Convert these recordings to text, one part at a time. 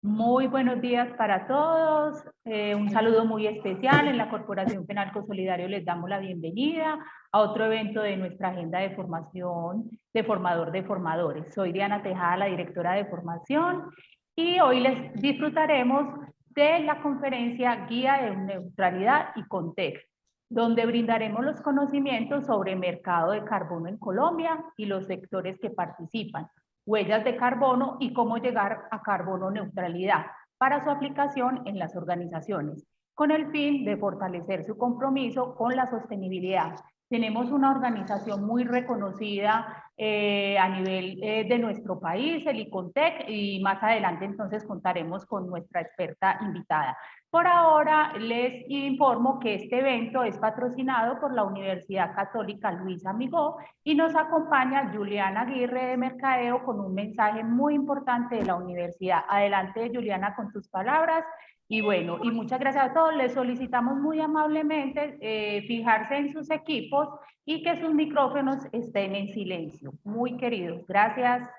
Muy buenos días para todos. Un saludo muy especial. En la Corporación Penalco Solidario les damos la bienvenida a otro evento de nuestra agenda de formación de formador de formadores. Soy Diana Tejada, la directora de formación, y hoy les disfrutaremos de la conferencia Guía de Neutralidad y Contec, donde brindaremos los conocimientos sobre mercado de carbono en Colombia y los sectores que participan, huellas de carbono y cómo llegar a carbono neutralidad para su aplicación en las organizaciones, con el fin de fortalecer su compromiso con la sostenibilidad. Tenemos una organización muy reconocida a nivel de nuestro país, el ICONTEC, y más adelante entonces contaremos con nuestra experta invitada. Por ahora les informo que este evento es patrocinado por la Universidad Católica Luis Amigó y nos acompaña Juliana Aguirre de Mercadeo con un mensaje muy importante de la universidad. Adelante, Juliana, con tus palabras. Y bueno, y muchas gracias a todos. Les solicitamos muy amablemente fijarse en sus equipos y que sus micrófonos estén en silencio. Muy queridos, gracias.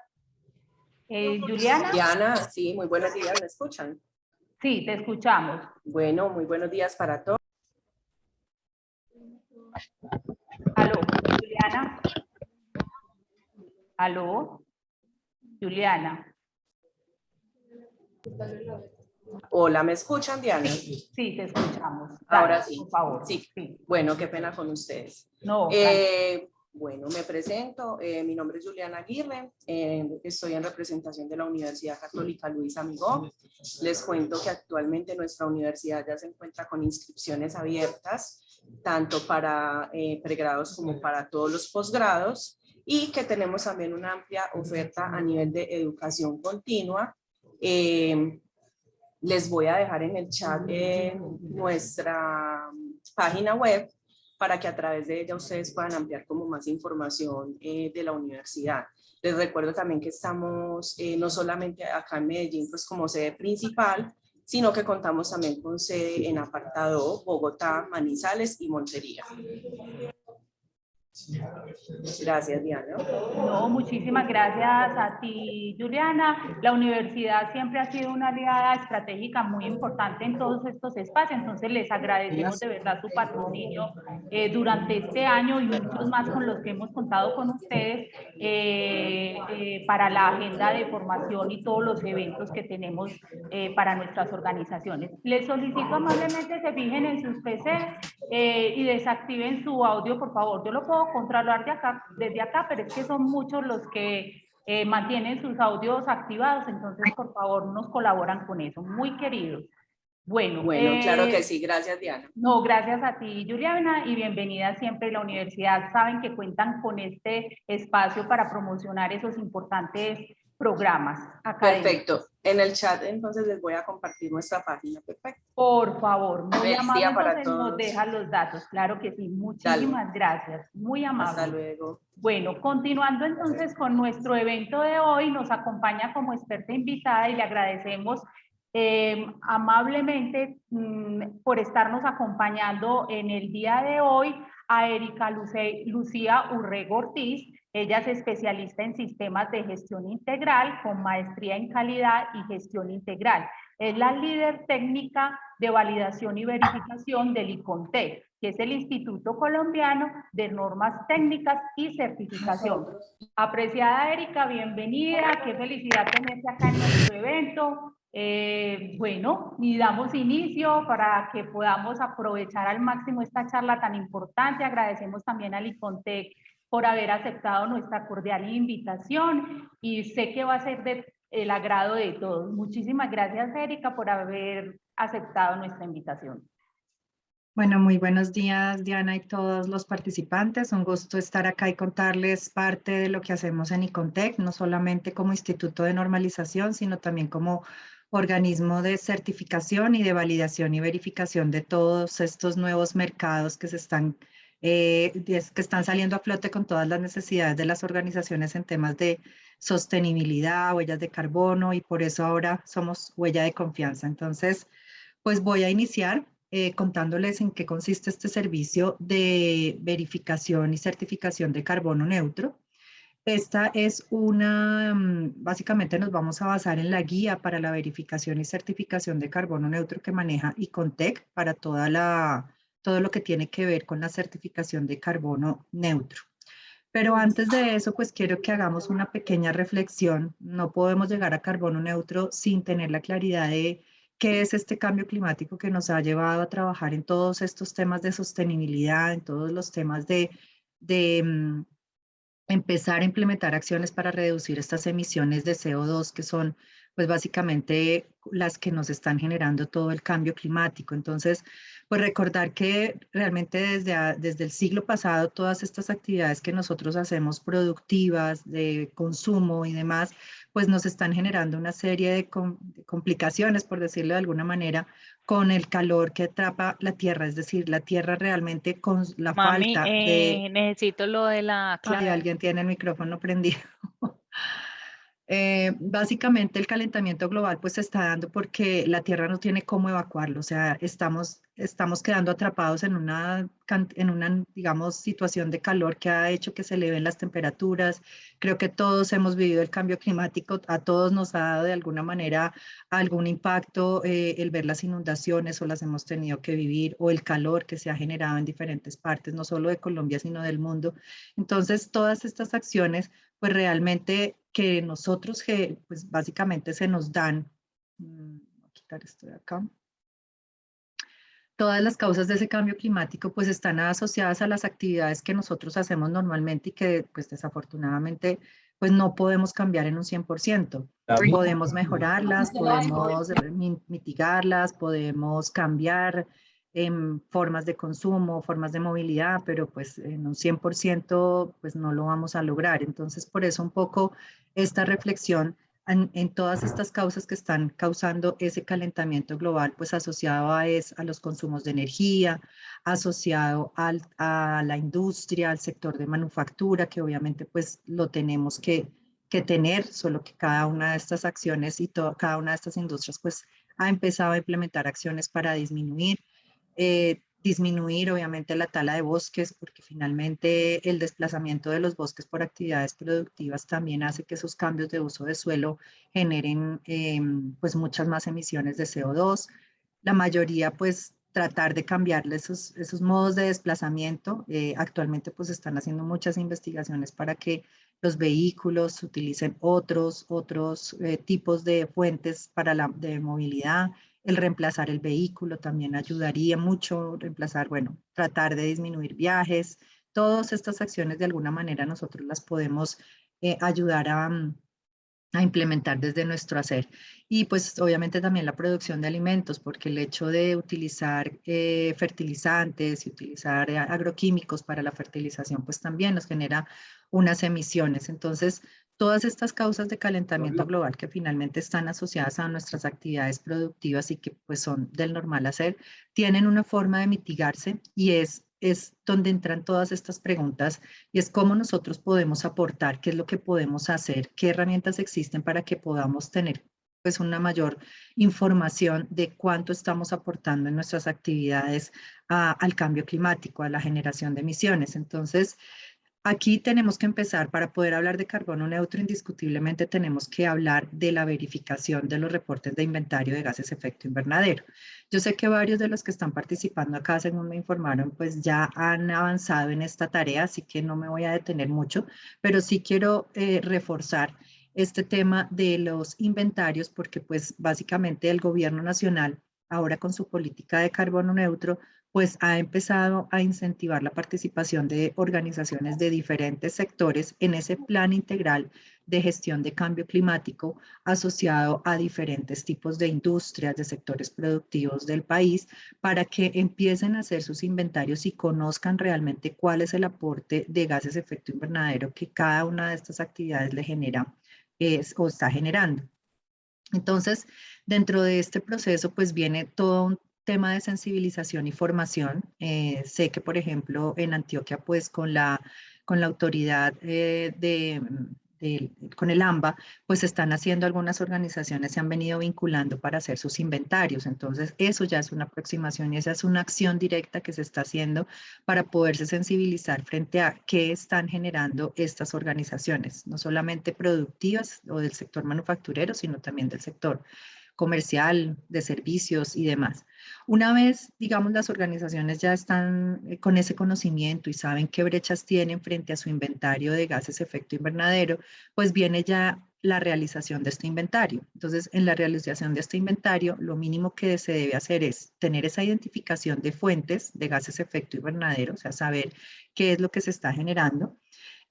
Juliana. Diana, sí, muy buenos días, ¿me escuchan? Sí, te escuchamos. Bueno, muy buenos días para todos. Aló, Juliana. Aló, Juliana. Hola, ¿me escuchan, Diana? Sí, te escuchamos. Dale, ahora sí. Por favor. Sí. Sí. Bueno, qué pena con ustedes. No, bueno, me presento. Mi nombre es Juliana Aguirre. Estoy en representación de la Universidad Católica Luis Amigó. Les cuento que actualmente nuestra universidad ya se encuentra con inscripciones abiertas, tanto para pregrados como para todos los posgrados, y que tenemos también una amplia oferta a nivel de educación continua. Les voy a dejar en el chat nuestra página web para que a través de ella ustedes puedan ampliar como más información de la universidad. Les recuerdo también que estamos no solamente acá en Medellín pues como sede principal, sino que contamos también con sede en Apartado, Bogotá, Manizales y Montería. Gracias, Diana. No, muchísimas gracias a ti, Juliana. La universidad siempre ha sido una aliada estratégica muy importante en todos estos espacios, entonces les agradecemos de verdad su patrocinio durante este año y muchos más con los que hemos contado con ustedes para la agenda de formación y todos los eventos que tenemos para nuestras organizaciones. Les solicito amablemente se fijen en sus PC y desactiven su audio, por favor. Yo lo puedo controlar desde acá, pero es que son muchos los que mantienen sus audios activados, entonces por favor nos colaboran con eso. Muy queridos. Bueno, claro que sí. Gracias, Diana. No, gracias a ti, Juliana, y bienvenida siempre a la universidad. Saben que cuentan con este espacio para promocionar esos importantes programas académicos. Perfecto. En el chat entonces les voy a compartir nuestra página. Perfecto. Por favor, muy amable, para entonces todos. nos dejan los datos. Claro que sí, muchísimas gracias. Muy amable. Hasta luego. Bueno, continuando entonces con nuestro evento de hoy, nos acompaña como experta invitada y le agradecemos amablemente por estarnos acompañando en el día de hoy a Erika Lucía Urrego Ortiz. Ella es especialista en sistemas de gestión integral con maestría en calidad y gestión integral. Es la líder técnica de validación y verificación del ICONTEC, que es el Instituto Colombiano de Normas Técnicas y Certificación. Apreciada Erika, bienvenida, qué felicidad tenerte acá en nuestro evento. Bueno, y damos inicio para que podamos aprovechar al máximo esta charla tan importante. Agradecemos también al ICONTEC por haber aceptado nuestra cordial invitación y sé que va a ser del agrado de todos. Muchísimas gracias, Erika, por haber aceptado nuestra invitación. Bueno, muy buenos días, Diana y todos los participantes. Un gusto estar acá y contarles parte de lo que hacemos en ICONTEC, no solamente como Instituto de Normalización, sino también como organismo de certificación y de validación y verificación de todos estos nuevos mercados que están saliendo a flote con todas las necesidades de las organizaciones en temas de sostenibilidad, huellas de carbono, y por eso ahora somos huella de confianza. Entonces, pues voy a iniciar contándoles en qué consiste este servicio de verificación y certificación de carbono neutro. Esta es básicamente nos vamos a basar en la guía para la verificación y certificación de carbono neutro que maneja Icontec para todo lo que tiene que ver con la certificación de carbono neutro. Pero antes de eso, pues quiero que hagamos una pequeña reflexión. No podemos llegar a carbono neutro sin tener la claridad de qué es este cambio climático que nos ha llevado a trabajar en todos estos temas de sostenibilidad, en todos los temas de empezar a implementar acciones para reducir estas emisiones de CO2 que son pues básicamente las que nos están generando todo el cambio climático. Entonces, pues recordar que realmente desde el siglo pasado todas estas actividades que nosotros hacemos productivas, de consumo y demás, pues nos están generando una serie de complicaciones, por decirlo de alguna manera, con el calor que atrapa la Tierra, es decir, la Tierra realmente con la Mami, falta de... necesito lo de la Ay, clave. alguien tiene el micrófono prendido. Básicamente el calentamiento global pues se está dando porque la Tierra no tiene cómo evacuarlo, o sea, estamos quedando atrapados en una, digamos, situación de calor que ha hecho que se eleven las temperaturas. Creo que todos hemos vivido el cambio climático, a todos nos ha dado de alguna manera algún impacto el ver las inundaciones o las hemos tenido que vivir, o el calor que se ha generado en diferentes partes, no solo de Colombia, sino del mundo. Entonces, todas estas acciones pues realmente que nosotros, que pues básicamente se nos dan, voy a quitar esto de acá, todas las causas de ese cambio climático pues están asociadas a las actividades que nosotros hacemos normalmente y que pues desafortunadamente pues no podemos cambiar en un 100%. Podemos mejorarlas, podemos mitigarlas, podemos cambiar formas de consumo, formas de movilidad, pero pues en un 100% pues no lo vamos a lograr. Entonces por eso un poco esta reflexión en todas estas causas que están causando ese calentamiento global, pues asociado a los consumos de energía, asociado a la industria, al sector de manufactura, que obviamente pues lo tenemos que tener, solo que cada una de estas acciones y cada una de estas industrias pues ha empezado a implementar acciones para disminuir obviamente la tala de bosques, porque finalmente el desplazamiento de los bosques por actividades productivas también hace que esos cambios de uso de suelo generen pues muchas más emisiones de CO2. La mayoría pues tratar de cambiarle esos modos de desplazamiento. Actualmente pues están haciendo muchas investigaciones para que los vehículos utilicen otros tipos de fuentes de movilidad. El reemplazar el vehículo también ayudaría mucho, bueno, tratar de disminuir viajes. Todas estas acciones de alguna manera nosotros las podemos ayudar a implementar desde nuestro hacer. Y pues obviamente también la producción de alimentos, porque el hecho de utilizar fertilizantes y utilizar agroquímicos para la fertilización, pues también nos genera unas emisiones. Entonces, todas estas causas de calentamiento global que finalmente están asociadas a nuestras actividades productivas y que pues son del normal hacer, tienen una forma de mitigarse y es donde entran todas estas preguntas y es cómo nosotros podemos aportar, qué es lo que podemos hacer, qué herramientas existen para que podamos tener pues una mayor información de cuánto estamos aportando en nuestras actividades al cambio climático, a la generación de emisiones. Entonces, aquí tenemos que empezar, para poder hablar de carbono neutro, indiscutiblemente tenemos que hablar de la verificación de los reportes de inventario de gases de efecto invernadero. Yo sé que varios de los que están participando acá, según me informaron, pues ya han avanzado en esta tarea, así que no me voy a detener mucho, pero sí quiero reforzar este tema de los inventarios, porque pues básicamente el gobierno nacional, ahora con su política de carbono neutro, pues ha empezado a incentivar la participación de organizaciones de diferentes sectores en ese plan integral de gestión de cambio climático asociado a diferentes tipos de industrias, de sectores productivos del país, para que empiecen a hacer sus inventarios y conozcan realmente cuál es el aporte de gases de efecto invernadero que cada una de estas actividades le genera o está generando. Entonces, dentro de este proceso, pues viene todo un tema de sensibilización y formación. Sé que, por ejemplo, en Antioquia, pues con la autoridad con el AMBA, pues están haciendo algunas organizaciones, se han venido vinculando para hacer sus inventarios. Entonces, eso ya es una aproximación y esa es una acción directa que se está haciendo para poderse sensibilizar frente a qué están generando estas organizaciones, no solamente productivas o del sector manufacturero, sino también del sector comercial, de servicios y demás. Una vez, digamos, las organizaciones ya están con ese conocimiento y saben qué brechas tienen frente a su inventario de gases de efecto invernadero, pues viene ya la realización de este inventario. Entonces, en la realización de este inventario, lo mínimo que se debe hacer es tener esa identificación de fuentes de gases de efecto invernadero, o sea, saber qué es lo que se está generando,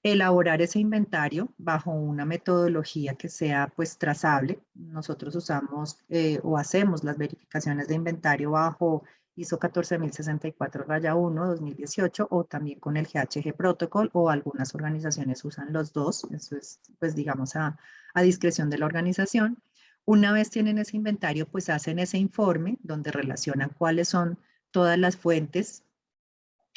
elaborar ese inventario bajo una metodología que sea pues trazable. Nosotros usamos o hacemos las verificaciones de inventario bajo ISO 14064-1 2018 o también con el GHG Protocol, o algunas organizaciones usan los dos. Eso es pues digamos a discreción de la organización. Una vez tienen ese inventario, pues hacen ese informe donde relacionan cuáles son todas las fuentes,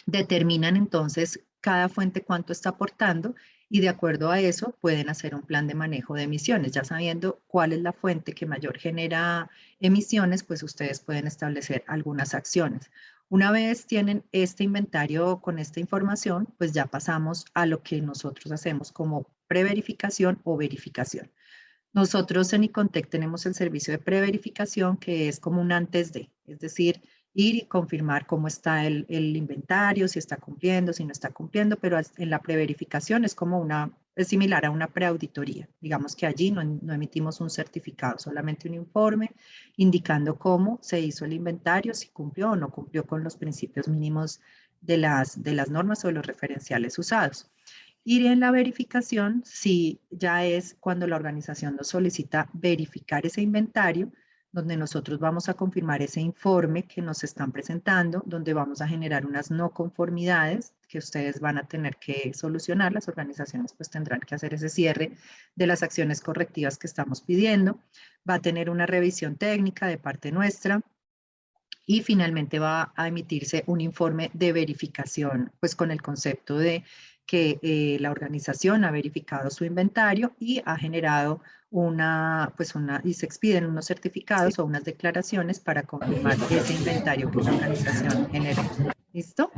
determinan entonces cada fuente cuánto está aportando y de acuerdo a eso pueden hacer un plan de manejo de emisiones. Ya sabiendo cuál es la fuente que mayor genera emisiones, pues ustedes pueden establecer algunas acciones. Una vez tienen este inventario con esta información, pues ya pasamos a lo que nosotros hacemos como preverificación o verificación. Nosotros en Icontec tenemos el servicio de preverificación, que es como un antes de, es decir, ir y confirmar cómo está el inventario, si está cumpliendo, si no está cumpliendo, pero en la preverificación es como es similar a una preauditoría. Digamos que allí no emitimos un certificado, solamente un informe indicando cómo se hizo el inventario, si cumplió o no cumplió con los principios mínimos de las normas o de los referenciales usados. Y en la verificación, sí, ya es cuando la organización nos solicita verificar ese inventario, donde nosotros vamos a confirmar ese informe que nos están presentando, donde vamos a generar unas no conformidades que ustedes van a tener que solucionar. Las organizaciones pues tendrán que hacer ese cierre de las acciones correctivas que estamos pidiendo. Va a tener una revisión técnica de parte nuestra. Y finalmente va a emitirse un informe de verificación, pues con el concepto de que la organización ha verificado su inventario y ha generado y se expiden unos certificados o unas declaraciones para confirmar ese inventario que la organización generó. ¿Listo?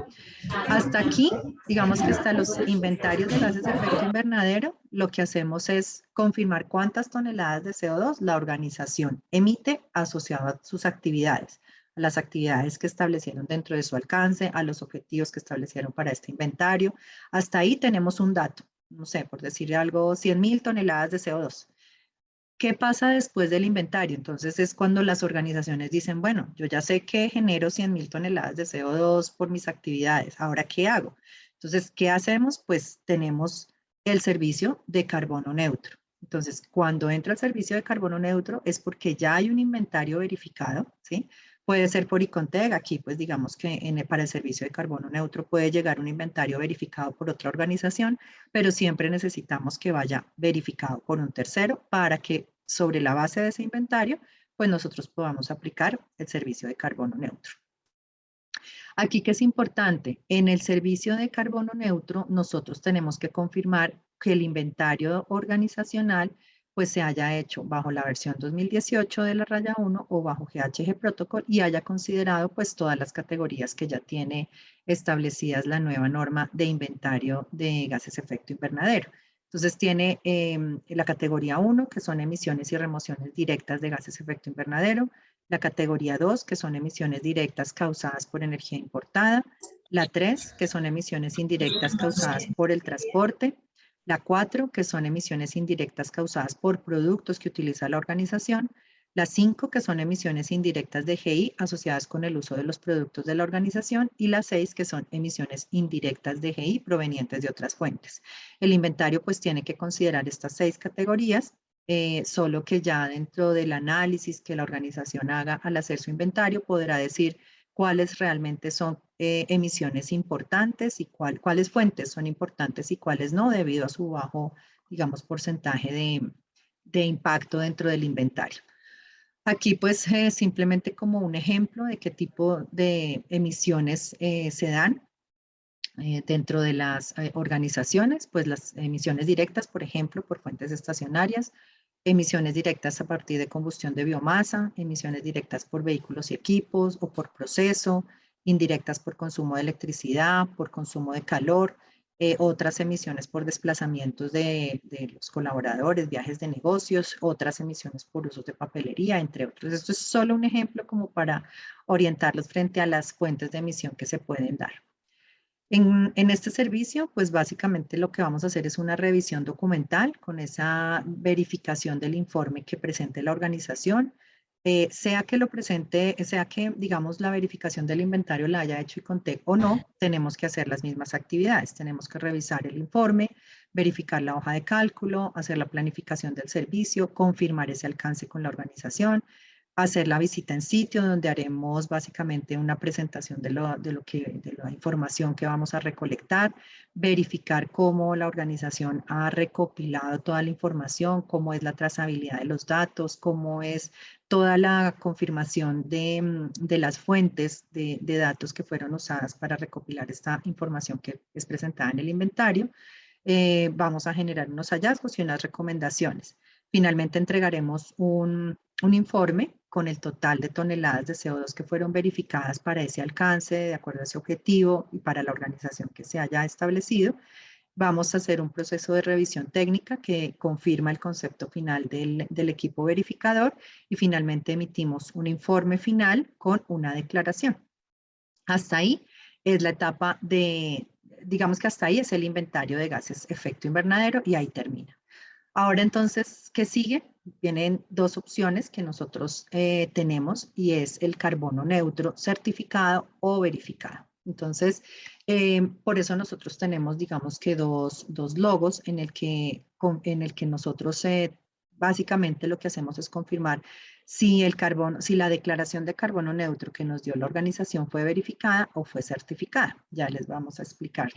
Hasta aquí, digamos que hasta los inventarios de gases de efecto invernadero, lo que hacemos es confirmar cuántas toneladas de CO2 la organización emite asociado a sus actividades, a las actividades que establecieron dentro de su alcance, a los objetivos que establecieron para este inventario. Hasta ahí tenemos un dato, no sé, por decir algo, 100.000 toneladas de CO2. ¿Qué pasa después del inventario? Entonces es cuando las organizaciones dicen, bueno, yo ya sé que genero 100.000 toneladas de CO2 por mis actividades, ¿ahora qué hago? Entonces, ¿qué hacemos? Pues tenemos el servicio de carbono neutro. Entonces, cuando entra el servicio de carbono neutro es porque ya hay un inventario verificado, ¿sí? Puede ser por Icontec, aquí pues digamos que para el servicio de carbono neutro puede llegar un inventario verificado por otra organización, pero siempre necesitamos que vaya verificado por un tercero para que sobre la base de ese inventario, pues nosotros podamos aplicar el servicio de carbono neutro. Aquí que es importante, en el servicio de carbono neutro nosotros tenemos que confirmar que el inventario organizacional pues se haya hecho bajo la versión 2018 de la raya 1 o bajo GHG Protocol y haya considerado pues todas las categorías que ya tiene establecidas la nueva norma de inventario de gases de efecto invernadero. Entonces tiene la categoría 1, que son emisiones y remociones directas de gases de efecto invernadero, la categoría 2, que son emisiones directas causadas por energía importada, la 3, que son emisiones indirectas causadas por el transporte, la 4, que son emisiones indirectas causadas por productos que utiliza la organización, la 5, que son emisiones indirectas de GI asociadas con el uso de los productos de la organización, y la 6, que son emisiones indirectas de GI provenientes de otras fuentes. El inventario pues tiene que considerar estas 6 categorías, solo que ya dentro del análisis que la organización haga al hacer su inventario podrá decir cuáles realmente son emisiones importantes y cuáles fuentes son importantes y cuáles no, debido a su bajo, digamos, porcentaje de impacto dentro del inventario. Aquí pues simplemente como un ejemplo de qué tipo de emisiones se dan. Dentro de las organizaciones, pues las emisiones directas, por ejemplo, por fuentes estacionarias, emisiones directas a partir de combustión de biomasa, emisiones directas por vehículos y equipos o por proceso, indirectas por consumo de electricidad, por consumo de calor, otras emisiones por desplazamientos de los colaboradores, viajes de negocios, otras emisiones por usos de papelería, entre otros. Esto es solo un ejemplo como para orientarlos frente a las fuentes de emisión que se pueden dar. En este servicio, pues básicamente lo que vamos a hacer es una revisión documental con esa verificación del informe que presente la organización, sea que lo presente, sea que, digamos, la verificación del inventario la haya hecho Icontec o no, tenemos que hacer las mismas actividades. Tenemos que revisar el informe, verificar la hoja de cálculo, hacer la planificación del servicio, confirmar ese alcance con la organización, hacer la visita en sitio, donde haremos básicamente una presentación de la información que vamos a recolectar, verificar cómo la organización ha recopilado toda la información, cómo es la trazabilidad de los datos, cómo es toda la confirmación de las fuentes de datos que fueron usadas para recopilar esta información que es presentada en el inventario. Vamos a generar unos hallazgos y unas recomendaciones. Finalmente entregaremos un informe con el total de toneladas de CO2 que fueron verificadas para ese alcance, de acuerdo a ese objetivo y para la organización que se haya establecido. Vamos a hacer un proceso de revisión técnica que confirma el concepto final del equipo verificador y finalmente emitimos un informe final con una declaración. Hasta ahí es la etapa digamos que hasta ahí es el inventario de gases efecto invernadero y ahí termina. Ahora entonces, ¿qué sigue? Vienen dos opciones que nosotros tenemos y es el carbono neutro certificado o verificado. Entonces, por eso nosotros tenemos, digamos que dos logos en el que nosotros básicamente lo que hacemos es confirmar si la declaración de carbono neutro que nos dio la organización fue verificada o fue certificada. Ya les vamos a explicar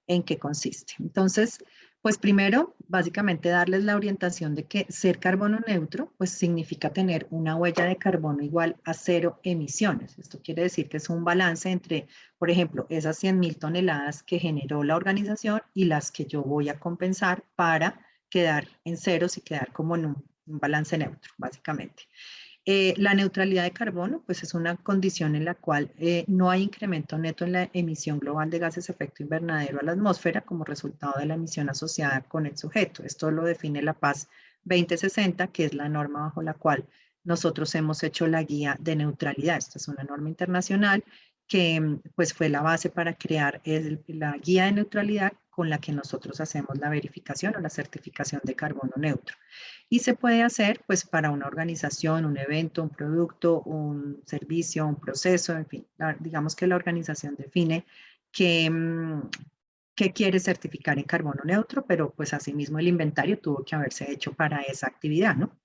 en qué consiste. Entonces, pues primero, básicamente darles la orientación de que ser carbono neutro, pues significa tener una huella de carbono igual a 0 emisiones. Esto quiere decir que es un balance entre, por ejemplo, esas 100.000 toneladas que generó la organización y las que yo voy a compensar para quedar en ceros y quedar como en un balance neutro, básicamente. La neutralidad de carbono, pues es una condición en la cual no hay incremento neto en la emisión global de gases de efecto invernadero a la atmósfera como resultado de la emisión asociada con el sujeto. Esto lo define la Paz 2060, que es la norma bajo la cual nosotros hemos hecho la guía de neutralidad. Esta es una norma internacional que pues fue la base para crear la guía de neutralidad con la que nosotros hacemos la verificación o la certificación de carbono neutro. Y se puede hacer pues para una organización, un evento, un producto, un servicio, un proceso, en fin, digamos que la organización define qué quiere certificar en carbono neutro, pero pues asimismo el inventario tuvo que haberse hecho para esa actividad, ¿no?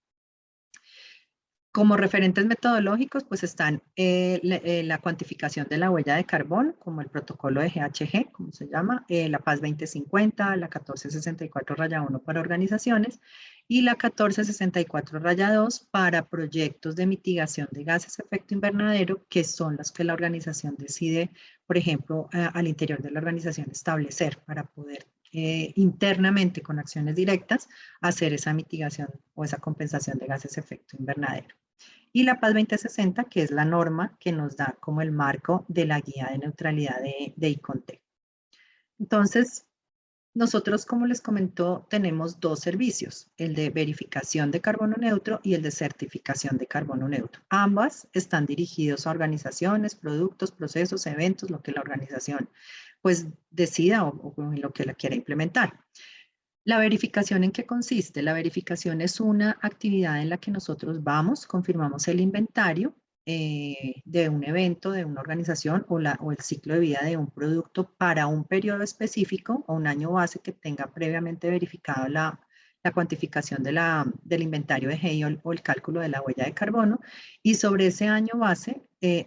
Como referentes metodológicos, pues están la cuantificación de la huella de carbono, como el protocolo de GHG, como se llama, la Paz 2050, la 1464-1 para organizaciones y la 1464-2 para proyectos de mitigación de gases de efecto invernadero, que son los que la organización decide, por ejemplo, al interior de la organización establecer para poder internamente con acciones directas hacer esa mitigación o esa compensación de gases de efecto invernadero. Y la Paz 2060, que es la norma que nos da como el marco de la guía de neutralidad de Icontec. Entonces, nosotros, como les comentó, tenemos dos servicios, el de verificación de carbono neutro y el de certificación de carbono neutro. Ambas están dirigidos a organizaciones, productos, procesos, eventos, lo que la organización pues decida o en lo que la quiera implementar. ¿La verificación en qué consiste? La verificación es una actividad en la que nosotros vamos, confirmamos el inventario de un evento, de una organización o el ciclo de vida de un producto para un periodo específico o un año base que tenga previamente verificado la cuantificación del inventario de GI o el cálculo de la huella de carbono, y sobre ese año base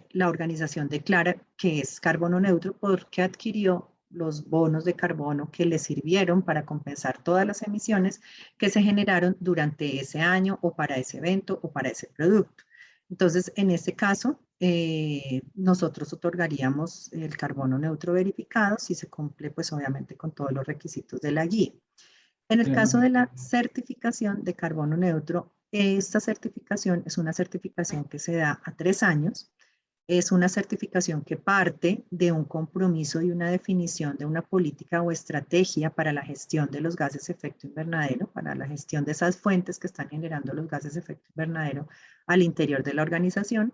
la organización declara que es carbono neutro porque adquirió los bonos de carbono que le sirvieron para compensar todas las emisiones que se generaron durante ese año o para ese evento o para ese producto. Entonces, en este caso, nosotros otorgaríamos el carbono neutro verificado si se cumple, pues obviamente, con todos los requisitos de la guía. En el caso de la certificación de carbono neutro, esta certificación es una certificación que se da a 3 años. Es una certificación que parte de un compromiso y una definición de una política o estrategia para la gestión de los gases de efecto invernadero, para la gestión de esas fuentes que están generando los gases de efecto invernadero al interior de la organización.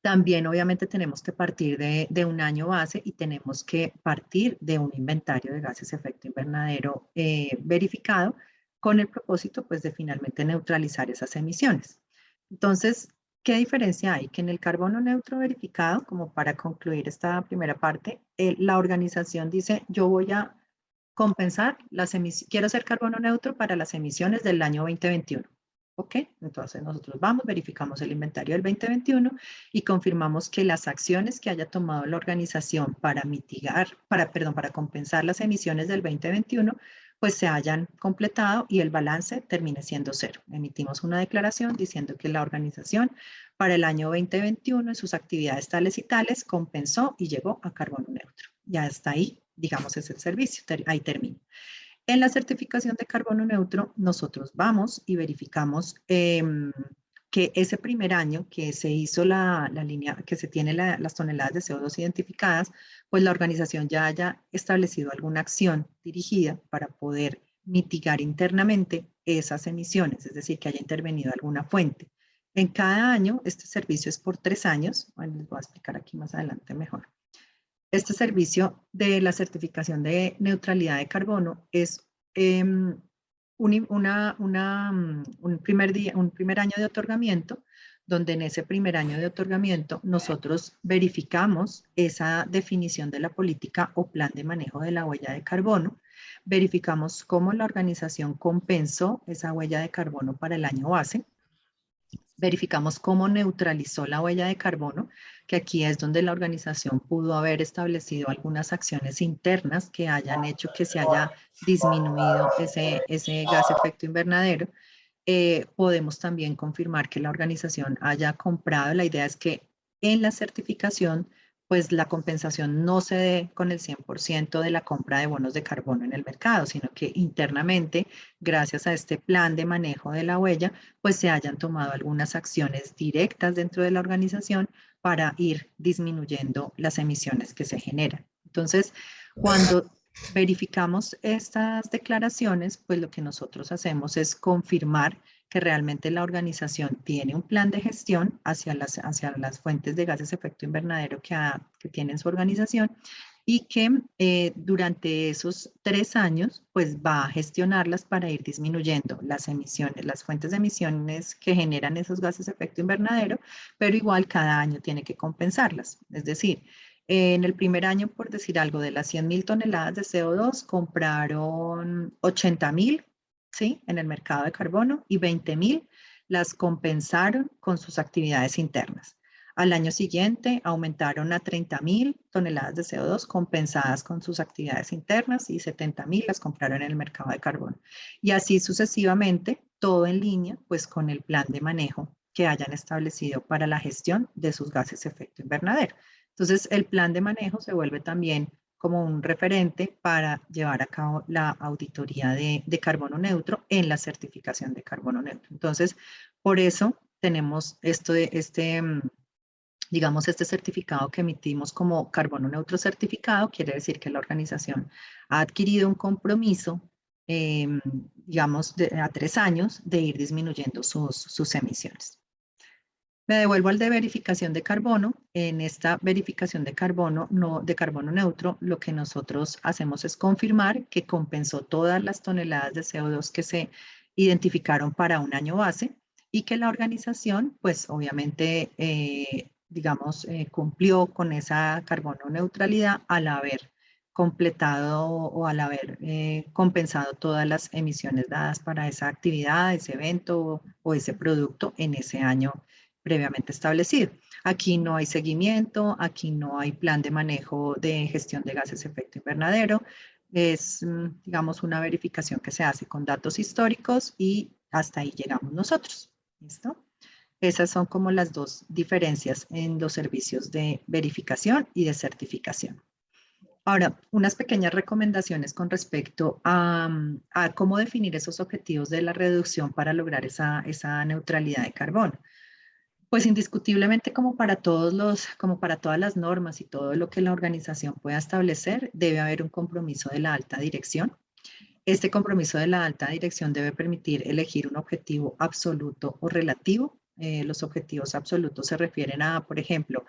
También obviamente tenemos que partir de un año base y tenemos que partir de un inventario de gases de efecto invernadero verificado con el propósito pues de finalmente neutralizar esas emisiones. Entonces, ¿qué diferencia hay? Que en el carbono neutro verificado, como para concluir esta primera parte, la organización dice yo voy a compensar las emisiones, quiero ser carbono neutro para las emisiones del año 2021. ¿Ok? Entonces nosotros vamos, verificamos el inventario del 2021 y confirmamos que las acciones que haya tomado la organización para mitigar, para compensar las emisiones del 2021, pues se hayan completado y el balance termine siendo 0. Emitimos una declaración diciendo que la organización para el año 2021 en sus actividades tales y tales compensó y llegó a carbono neutro. Ya está ahí, digamos, es el servicio, ahí termina. En la certificación de carbono neutro, nosotros vamos y verificamos que ese primer año que se hizo la línea, que se tiene las toneladas de CO2 identificadas, pues la organización ya haya establecido alguna acción dirigida para poder mitigar internamente esas emisiones, es decir, que haya intervenido alguna fuente. En cada año, este servicio es por 3 años, bueno, les voy a explicar aquí más adelante mejor. Este servicio de la certificación de neutralidad de carbono es un primer año de otorgamiento, donde en ese primer año de otorgamiento nosotros verificamos esa definición de la política o plan de manejo de la huella de carbono, verificamos cómo la organización compensó esa huella de carbono para el año base, verificamos cómo neutralizó la huella de carbono, que aquí es donde la organización pudo haber establecido algunas acciones internas que hayan hecho que se haya disminuido ese gas de efecto invernadero. Podemos también confirmar que la organización haya comprado. La idea es que en la certificación, pues la compensación no se dé con el 100% de la compra de bonos de carbono en el mercado, sino que internamente, gracias a este plan de manejo de la huella, pues se hayan tomado algunas acciones directas dentro de la organización para ir disminuyendo las emisiones que se generan. Entonces, cuando verificamos estas declaraciones, pues lo que nosotros hacemos es confirmar que realmente la organización tiene un plan de gestión hacia las fuentes de gases de efecto invernadero que tiene en su organización y que durante esos 3 años pues va a gestionarlas para ir disminuyendo las emisiones, las fuentes de emisiones que generan esos gases de efecto invernadero, pero igual cada año tiene que compensarlas. Es decir, en el primer año, por decir algo, de las 100.000 toneladas de CO2, compraron 80.000, ¿sí?, en el mercado de carbono y 20.000 las compensaron con sus actividades internas. Al año siguiente aumentaron a 30.000 toneladas de CO2 compensadas con sus actividades internas y 70.000 las compraron en el mercado de carbono. Y así sucesivamente, todo en línea pues con el plan de manejo que hayan establecido para la gestión de sus gases de efecto invernadero. Entonces, el plan de manejo se vuelve también como un referente para llevar a cabo la auditoría de carbono neutro en la certificación de carbono neutro. Entonces, por eso tenemos digamos, este certificado que emitimos como carbono neutro certificado. Quiere decir que la organización ha adquirido un compromiso, digamos, a 3 años de ir disminuyendo sus emisiones. Me devuelvo al de verificación de carbono. En esta verificación de carbono neutro, lo que nosotros hacemos es confirmar que compensó todas las toneladas de CO2 que se identificaron para un año base y que la organización, pues obviamente, digamos, cumplió con esa carbono neutralidad al haber completado o al haber compensado todas las emisiones dadas para esa actividad, ese evento o ese producto en ese año previamente establecido. Aquí no hay seguimiento, aquí no hay plan de manejo de gestión de gases de efecto invernadero. Es, digamos, una verificación que se hace con datos históricos y hasta ahí llegamos nosotros. ¿Listo? Esas son como las dos diferencias en los servicios de verificación y de certificación. Ahora, unas pequeñas recomendaciones con respecto a cómo definir esos objetivos de la reducción para lograr esa neutralidad de carbono. Pues indiscutiblemente como para todas las normas y todo lo que la organización pueda establecer, debe haber un compromiso de la alta dirección. Este compromiso de la alta dirección debe permitir elegir un objetivo absoluto o relativo. Los objetivos absolutos se refieren a, por ejemplo,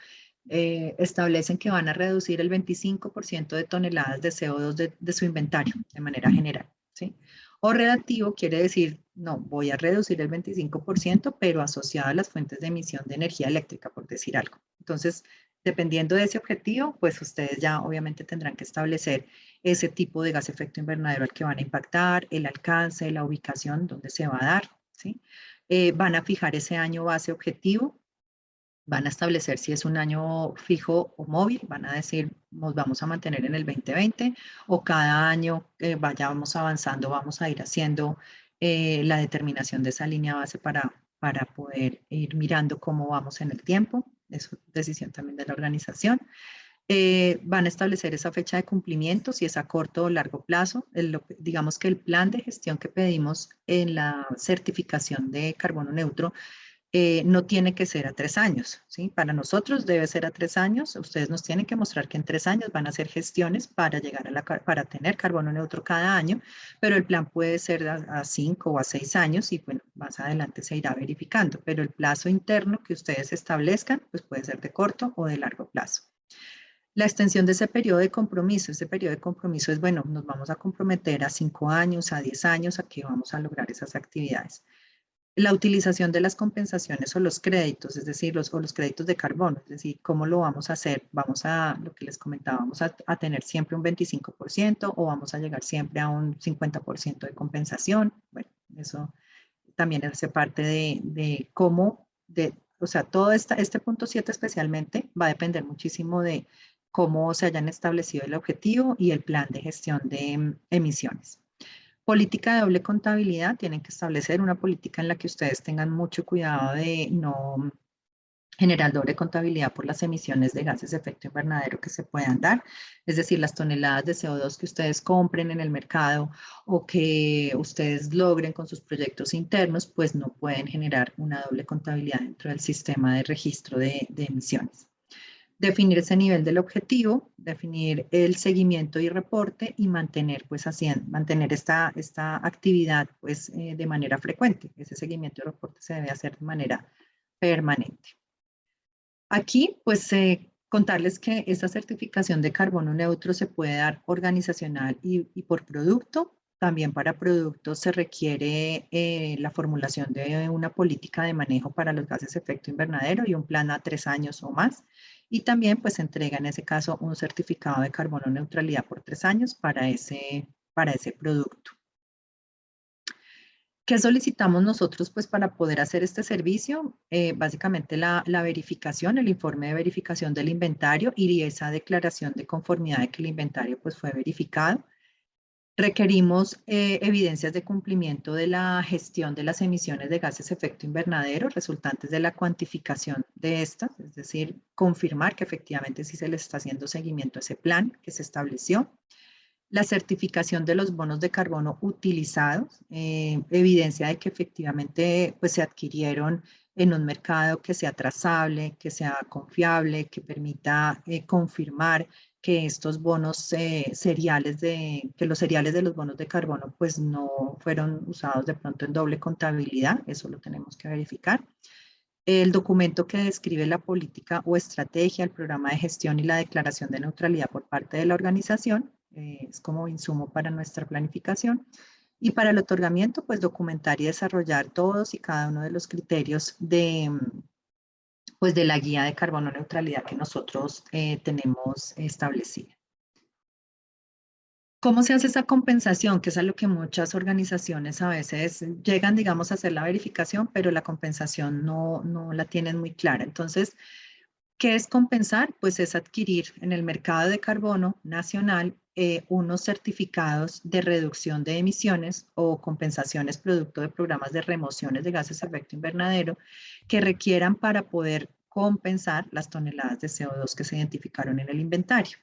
establecen que van a reducir el 25% de toneladas de CO2 de su inventario de manera general, ¿sí? O relativo quiere decir, no, voy a reducir el 25%, pero asociado a las fuentes de emisión de energía eléctrica, por decir algo. Entonces, dependiendo de ese objetivo, pues ustedes ya obviamente tendrán que establecer ese tipo de gas efecto invernadero al que van a impactar, el alcance, la ubicación donde se va a dar, ¿sí? Van a fijar ese año base objetivo, van a establecer si es un año fijo o móvil, van a decir, nos vamos a mantener en el 2020 o cada año vayamos avanzando, vamos a ir haciendo la determinación de esa línea base para poder ir mirando cómo vamos en el tiempo. Es decisión también de la organización. Van a establecer esa fecha de cumplimiento, si es a corto o largo plazo. Digamos que el plan de gestión que pedimos en la certificación de carbono neutro no tiene que ser a 3 años, ¿sí? Para nosotros debe ser a 3 años. Ustedes nos tienen que mostrar que en 3 años van a hacer gestiones para llegar para tener carbono neutro cada año, pero el plan puede ser a 5 o a 6 años y bueno, más adelante se irá verificando, pero el plazo interno que ustedes establezcan pues puede ser de corto o de largo plazo. La extensión de ese periodo de compromiso es, bueno, nos vamos a comprometer a 5 años, a 10 años, a que vamos a lograr esas actividades. La utilización de las compensaciones o los créditos, es decir, los créditos de carbono, es decir, ¿cómo lo vamos a hacer? Vamos a, lo que les comentaba, vamos a tener siempre un 25% o vamos a llegar siempre a un 50% de compensación. Bueno, eso también hace parte de cómo, o sea, todo este punto 7 especialmente va a depender muchísimo de cómo se hayan establecido el objetivo y el plan de gestión de emisiones. Política de doble contabilidad, tienen que establecer una política en la que ustedes tengan mucho cuidado de no generar doble contabilidad por las emisiones de gases de efecto invernadero que se puedan dar, es decir, las toneladas de CO2 que ustedes compren en el mercado o que ustedes logren con sus proyectos internos, pues no pueden generar una doble contabilidad dentro del sistema de registro de emisiones. Definir ese nivel del objetivo, definir el seguimiento y reporte y mantener, pues, mantener esta actividad pues, de manera frecuente. Ese seguimiento y reporte se debe hacer de manera permanente. Aquí, pues, contarles que esta certificación de carbono neutro se puede dar organizacional y por producto. También para productos se requiere la formulación de una política de manejo para los gases de efecto invernadero y un plan a 3 años o más. Y también pues se entrega en ese caso un certificado de carbono neutralidad por 3 años para ese producto. ¿Qué solicitamos nosotros pues para poder hacer este servicio? Básicamente la verificación, el informe de verificación del inventario y esa declaración de conformidad de que el inventario pues fue verificado. Requerimos evidencias de cumplimiento de la gestión de las emisiones de gases de efecto invernadero resultantes de la cuantificación de estas, es decir, confirmar que efectivamente sí se le está haciendo seguimiento a ese plan que se estableció. La certificación de los bonos de carbono utilizados, evidencia de que efectivamente pues, se adquirieron en un mercado que sea trazable, que sea confiable, que permita confirmar que estos bonos que los seriales de los bonos de carbono pues no fueron usados de pronto en doble contabilidad, eso lo tenemos que verificar. El documento que describe la política o estrategia, el programa de gestión y la declaración de neutralidad por parte de la organización, es como insumo para nuestra planificación. Y para el otorgamiento, pues documentar y desarrollar todos y cada uno de los criterios pues, de la guía de carbono neutralidad que nosotros tenemos establecida. ¿Cómo se hace esa compensación? Que es a lo que muchas organizaciones a veces llegan, digamos, a hacer la verificación, pero la compensación no la tienen muy clara. Entonces, ¿qué es compensar? Pues es adquirir en el mercado de carbono nacional unos certificados de reducción de emisiones o compensaciones producto de programas de remociones de gases de efecto invernadero que requieran para poder compensar las toneladas de CO2 que se identificaron en el inventario.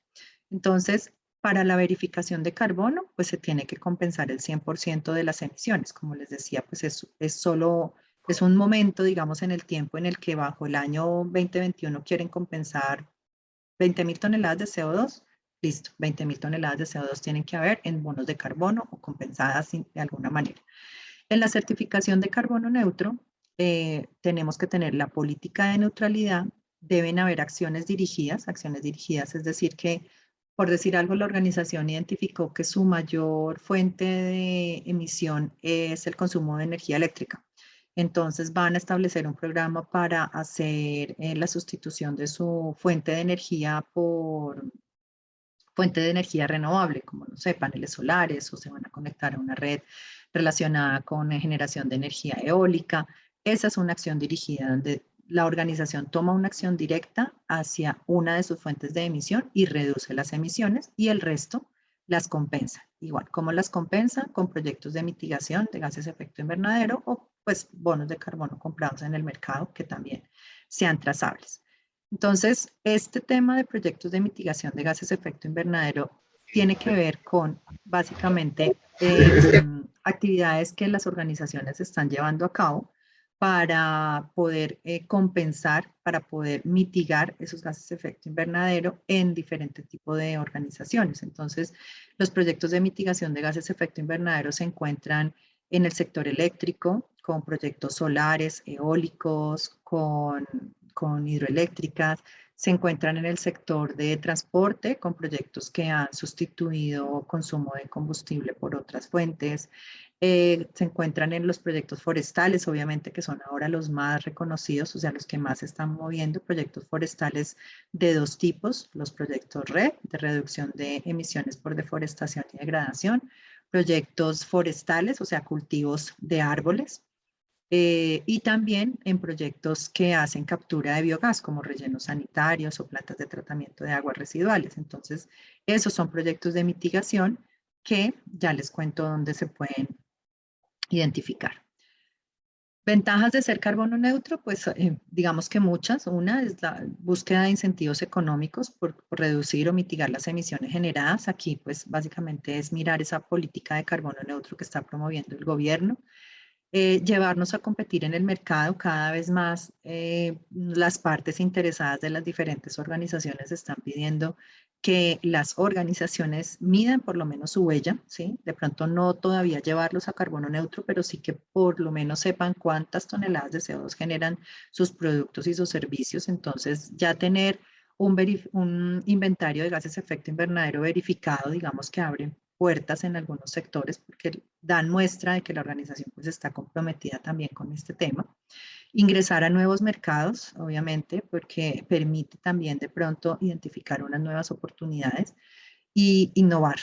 Entonces, para la verificación de carbono, pues se tiene que compensar el 100% de las emisiones. Como les decía, pues es un momento, digamos, en el tiempo en el que bajo el año 2021 quieren compensar 20.000 toneladas de CO2. Listo, 20.000 toneladas de CO2 tienen que haber en bonos de carbono o compensadas de alguna manera. En la certificación de carbono neutro, tenemos que tener la política de neutralidad, deben haber acciones dirigidas, es decir que, por decir algo, la organización identificó que su mayor fuente de emisión es el consumo de energía eléctrica. Entonces van a establecer un programa para hacer la sustitución de su fuente de energía por fuente de energía renovable, como no sé, paneles solares, o se van a conectar a una red relacionada con generación de energía eólica. Esa es una acción dirigida donde la organización toma una acción directa hacia una de sus fuentes de emisión y reduce las emisiones y el resto las compensa. Igual, ¿cómo las compensa? Con proyectos de mitigación de gases de efecto invernadero o pues bonos de carbono comprados en el mercado que también sean trazables. Entonces, este tema de proyectos de mitigación de gases de efecto invernadero tiene que ver con básicamente actividades que las organizaciones están llevando a cabo para poder compensar, para poder mitigar esos gases de efecto invernadero en diferentes tipos de organizaciones. Entonces, los proyectos de mitigación de gases de efecto invernadero se encuentran en el sector eléctrico, con proyectos solares, eólicos, con hidroeléctricas, se encuentran en el sector de transporte con proyectos que han sustituido consumo de combustible por otras fuentes, se encuentran en los proyectos forestales, obviamente que son ahora los más reconocidos, o sea, los que más se están moviendo, proyectos forestales de dos tipos, los proyectos RED, de reducción de emisiones por deforestación y degradación, proyectos forestales, o sea, cultivos de árboles, y también en proyectos que hacen captura de biogás, como rellenos sanitarios o plantas de tratamiento de aguas residuales. Entonces, esos son proyectos de mitigación que ya les cuento dónde se pueden identificar. Ventajas de ser carbono neutro, pues digamos que muchas. Una es la búsqueda de incentivos económicos por reducir o mitigar las emisiones generadas. Aquí pues básicamente es mirar esa política de carbono neutro que está promoviendo el gobierno. Llevarnos a competir en el mercado cada vez más. Las partes interesadas de las diferentes organizaciones están pidiendo que las organizaciones midan por lo menos su huella, ¿sí? De pronto no todavía llevarlos a carbono neutro, pero sí que por lo menos sepan cuántas toneladas de CO2 generan sus productos y sus servicios. Entonces ya tener un inventario de gases de efecto invernadero verificado, digamos que abre puertas en algunos sectores porque dan muestra de que la organización pues está comprometida también con este tema. Ingresar a nuevos mercados, obviamente, porque permite también de pronto identificar unas nuevas oportunidades y innovar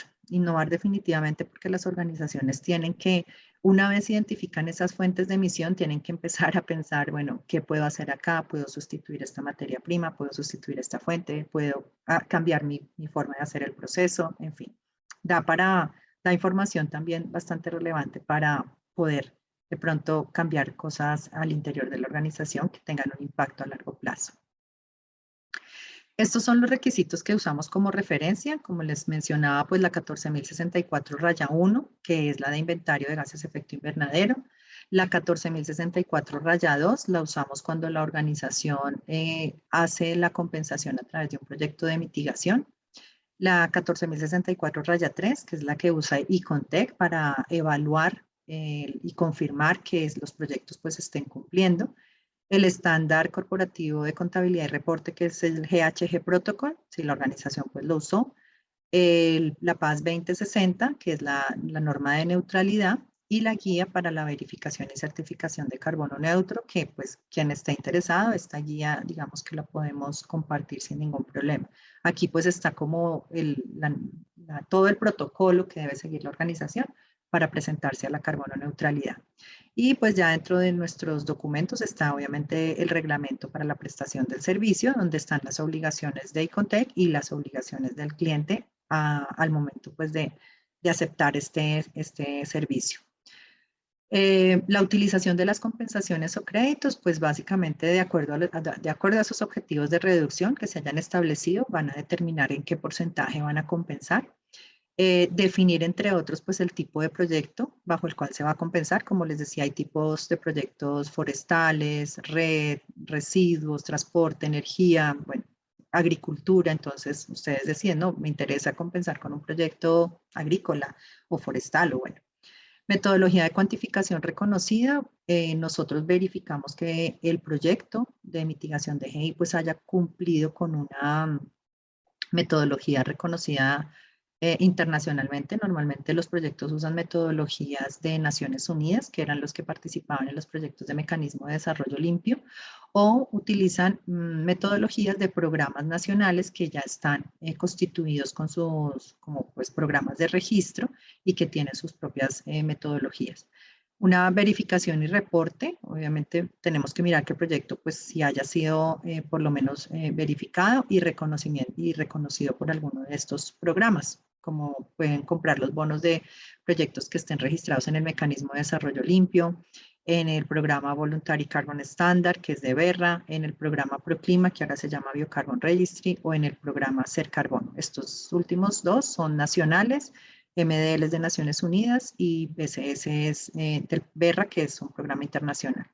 definitivamente porque las organizaciones tienen que, una vez identifican esas fuentes de emisión, tienen que empezar a pensar, bueno, ¿qué puedo hacer acá? ¿Puedo sustituir esta materia prima? ¿Puedo sustituir esta fuente? ¿Puedo cambiar mi forma de hacer el proceso? En fin. Da información también bastante relevante para poder de pronto cambiar cosas al interior de la organización que tengan un impacto a largo plazo. Estos son los requisitos que usamos como referencia, como les mencionaba, pues la 14.064-1, que es la de inventario de gases de efecto invernadero. La 14.064-2 la usamos cuando la organización hace la compensación a través de un proyecto de mitigación. La 14.064-3, que es la que usa Icontec para evaluar y confirmar que los proyectos pues estén cumpliendo. El estándar corporativo de contabilidad y reporte, que es el GHG Protocol, si la organización pues lo usó. La PAS 2060, que es la norma de neutralidad, y la guía para la verificación y certificación de carbono neutro, que pues quien esté interesado, esta guía digamos que la podemos compartir sin ningún problema. Aquí pues está como todo el protocolo que debe seguir la organización para presentarse a la carbono neutralidad. Y pues ya dentro de nuestros documentos está obviamente el reglamento para la prestación del servicio, donde están las obligaciones de Icontec y las obligaciones del cliente al momento pues de aceptar este servicio. La utilización de las compensaciones o créditos, pues básicamente de acuerdo a sus objetivos de reducción que se hayan establecido, van a determinar en qué porcentaje van a compensar. Definir, entre otros, pues el tipo de proyecto bajo el cual se va a compensar. Como les decía, hay tipos de proyectos forestales, red, residuos, transporte, energía, bueno, agricultura. Entonces, ustedes deciden, no, me interesa compensar con un proyecto agrícola o forestal o bueno. Metodología de cuantificación reconocida. Nosotros verificamos que el proyecto de mitigación de GI pues haya cumplido con una metodología reconocida internacionalmente. Normalmente los proyectos usan metodologías de Naciones Unidas, que eran los que participaban en los proyectos de Mecanismo de Desarrollo Limpio, o utilizan metodologías de programas nacionales que ya están constituidos con sus como, pues, programas de registro y que tienen sus propias metodologías. Una verificación y reporte, obviamente tenemos que mirar que el proyecto pues si haya sido por lo menos verificado y reconocido por alguno de estos programas, como pueden comprar los bonos de proyectos que estén registrados en el Mecanismo de Desarrollo Limpio, en el programa Voluntary Carbon Standard, que es de Verra, en el programa Proclima, que ahora se llama Biocarbon Registry, o en el programa Ser Carbono. Estos últimos dos son nacionales, MDL es de Naciones Unidas y BCS es del Verra, que es un programa internacional.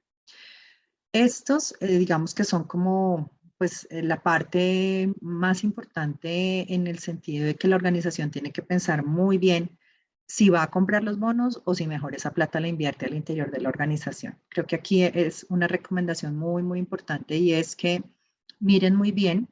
Estos, digamos que son como pues, la parte más importante en el sentido de que la organización tiene que pensar muy bien si va a comprar los bonos o si mejor esa plata la invierte al interior de la organización. Creo que aquí es una recomendación muy, muy importante y es que miren muy bien,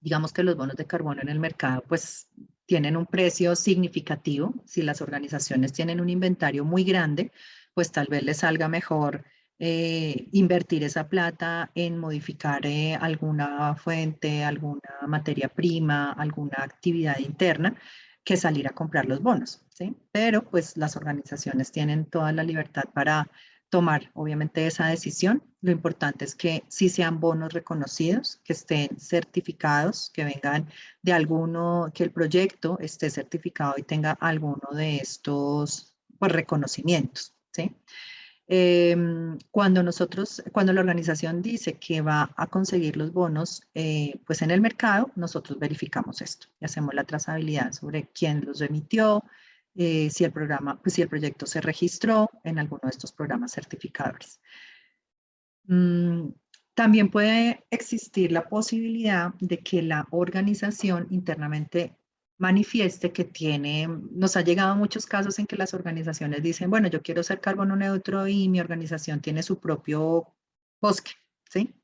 digamos que los bonos de carbono en el mercado pues tienen un precio significativo. Si las organizaciones tienen un inventario muy grande, pues tal vez les salga mejor invertir esa plata en modificar alguna fuente, alguna materia prima, alguna actividad interna, que salir a comprar los bonos, ¿sí? Pero pues las organizaciones tienen toda la libertad para tomar obviamente esa decisión. Lo importante es que sí sean bonos reconocidos, que estén certificados, que vengan de alguno, que el proyecto esté certificado y tenga alguno de estos pues, reconocimientos, ¿sí? Cuando la organización dice que va a conseguir los bonos pues en el mercado, nosotros verificamos esto y hacemos la trazabilidad sobre quién los emitió, si el programa, pues si el proyecto se registró en alguno de estos programas certificadores. También puede existir la posibilidad de que la organización internamente manifieste que nos ha llegado muchos casos en que las organizaciones dicen, bueno, yo quiero ser carbono neutro y mi organización tiene su propio bosque, ¿sí?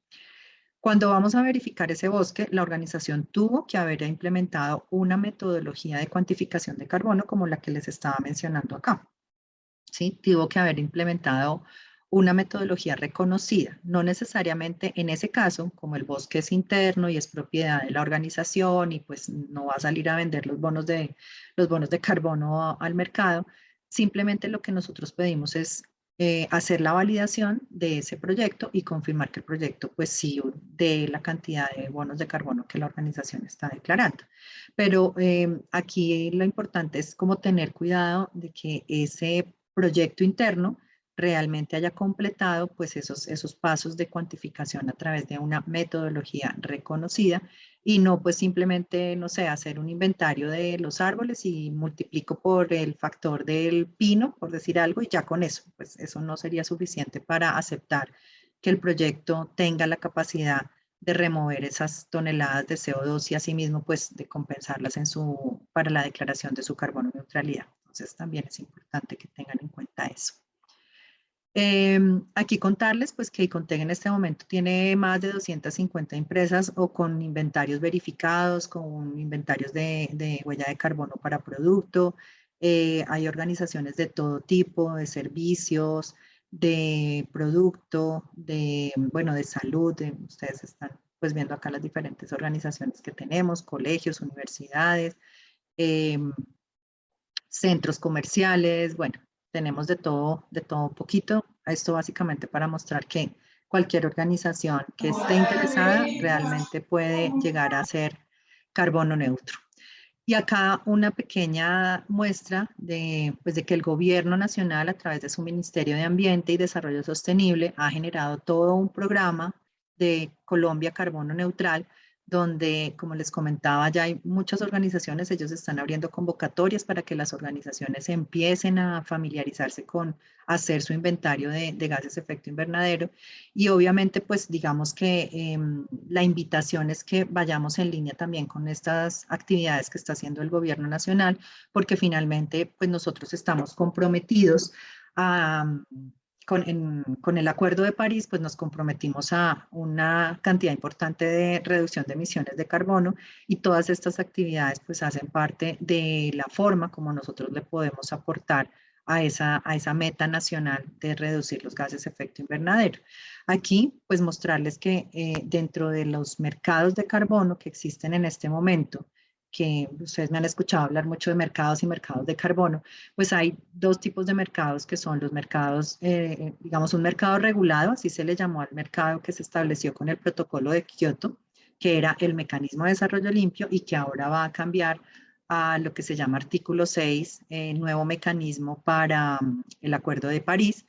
Cuando vamos a verificar ese bosque, la organización tuvo que haber implementado una metodología de cuantificación de carbono como la que les estaba mencionando acá, ¿sí? Tuvo que haber implementado una metodología reconocida, no necesariamente en ese caso, como el bosque es interno y es propiedad de la organización y pues no va a salir a vender los bonos de carbono al mercado, simplemente lo que nosotros pedimos es hacer la validación de ese proyecto y confirmar que el proyecto pues sí de la cantidad de bonos de carbono que la organización está declarando. Pero aquí lo importante es como tener cuidado de que ese proyecto interno realmente haya completado pues esos pasos de cuantificación a través de una metodología reconocida y no pues simplemente, no sé, hacer un inventario de los árboles y multiplico por el factor del pino, por decir algo, y ya con eso, pues eso no sería suficiente para aceptar que el proyecto tenga la capacidad de remover esas toneladas de CO2 y asimismo pues de compensarlas para la declaración de su carbono neutralidad. Entonces también es importante que tengan en cuenta eso. Aquí contarles pues que Icontec en este momento tiene más de 250 empresas o con inventarios verificados, con inventarios de huella de carbono para producto. Hay organizaciones de todo tipo, de servicios, de producto, bueno, de salud. Ustedes están pues viendo acá las diferentes organizaciones que tenemos, colegios, universidades, centros comerciales, bueno, tenemos de todo un poquito. Esto básicamente para mostrar que cualquier organización que esté interesada realmente puede llegar a ser carbono neutro. Y acá una pequeña muestra pues de que el gobierno nacional a través de su Ministerio de Ambiente y Desarrollo Sostenible ha generado todo un programa de Colombia Carbono Neutral, donde, como les comentaba, ya hay muchas organizaciones, ellos están abriendo convocatorias para que las organizaciones empiecen a familiarizarse con hacer su inventario de gases de efecto invernadero. Y obviamente, pues digamos que la invitación es que vayamos en línea también con estas actividades que está haciendo el gobierno nacional, porque finalmente, pues nosotros estamos comprometidos a, con el Acuerdo de París, pues nos comprometimos a una cantidad importante de reducción de emisiones de carbono y todas estas actividades pues hacen parte de la forma como nosotros le podemos aportar a esa meta nacional de reducir los gases de efecto invernadero. Aquí, pues mostrarles que dentro de los mercados de carbono que existen en este momento, que ustedes me han escuchado hablar mucho de mercados y mercados de carbono, pues hay dos tipos de mercados que son los mercados, digamos, un mercado regulado, así se le llamó al mercado que se estableció con el protocolo de Kioto, que era el mecanismo de desarrollo limpio y que ahora va a cambiar a lo que se llama artículo 6, nuevo mecanismo para el Acuerdo de París.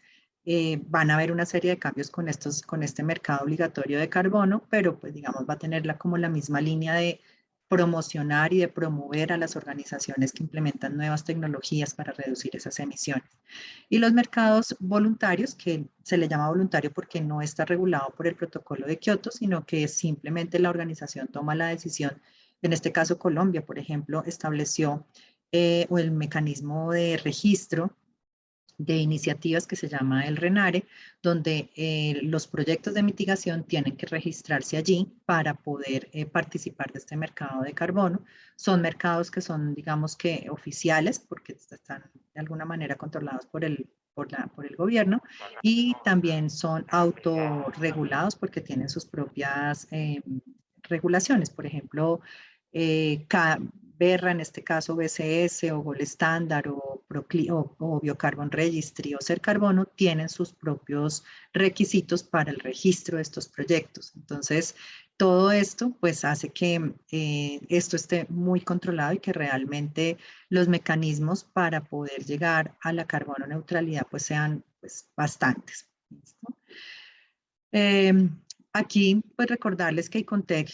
Van a haber una serie de cambios con este mercado obligatorio de carbono, pero pues digamos va a tener como la misma línea de promocionar y de promover a las organizaciones que implementan nuevas tecnologías para reducir esas emisiones. Y los mercados voluntarios, que se le llama voluntario porque no está regulado por el protocolo de Kioto, sino que simplemente la organización toma la decisión. En este caso, Colombia, por ejemplo, estableció el mecanismo de registro de iniciativas que se llama el RENARE, donde los proyectos de mitigación tienen que registrarse allí para poder participar de este mercado de carbono. Son mercados que son, digamos que oficiales, porque están de alguna manera controlados por el gobierno, y también son autorregulados porque tienen sus propias regulaciones. Por ejemplo, Berra, en este caso BCS o Gold Standard o Biocarbon Registry o Ser Carbono tienen sus propios requisitos para el registro de estos proyectos. Entonces, todo esto pues hace que esto esté muy controlado y que realmente los mecanismos para poder llegar a la carbono neutralidad pues sean pues bastantes. ¿Listo? Aquí, pues recordarles que Icontec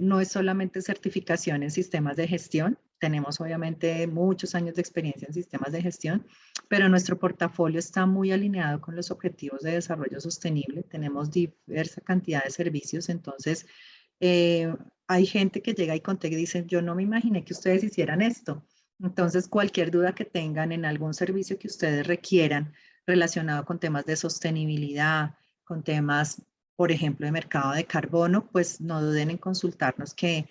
no es solamente certificación en sistemas de gestión, tenemos obviamente muchos años de experiencia en sistemas de gestión, pero nuestro portafolio está muy alineado con los objetivos de desarrollo sostenible, tenemos diversa cantidad de servicios, entonces hay gente que llega a Icontec y dice, yo no me imaginé que ustedes hicieran esto, entonces cualquier duda que tengan en algún servicio que ustedes requieran relacionado con temas de sostenibilidad, con temas, por ejemplo, de mercado de carbono, pues no duden en consultarnos que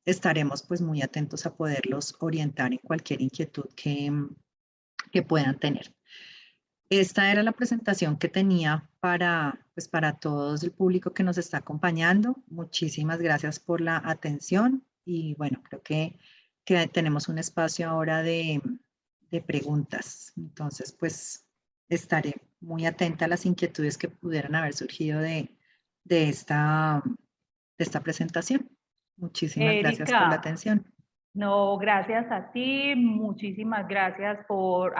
estaremos pues muy atentos a poderlos orientar en cualquier inquietud que puedan tener. Esta era la presentación que tenía pues para todo el público que nos está acompañando. Muchísimas gracias por la atención y bueno, creo que tenemos un espacio ahora de preguntas. Entonces, pues estaré muy atenta a las inquietudes que pudieran haber surgido de esta, de esta presentación. Muchísimas gracias por la Erika, atención. no, gracias a ti, muchísimas gracias por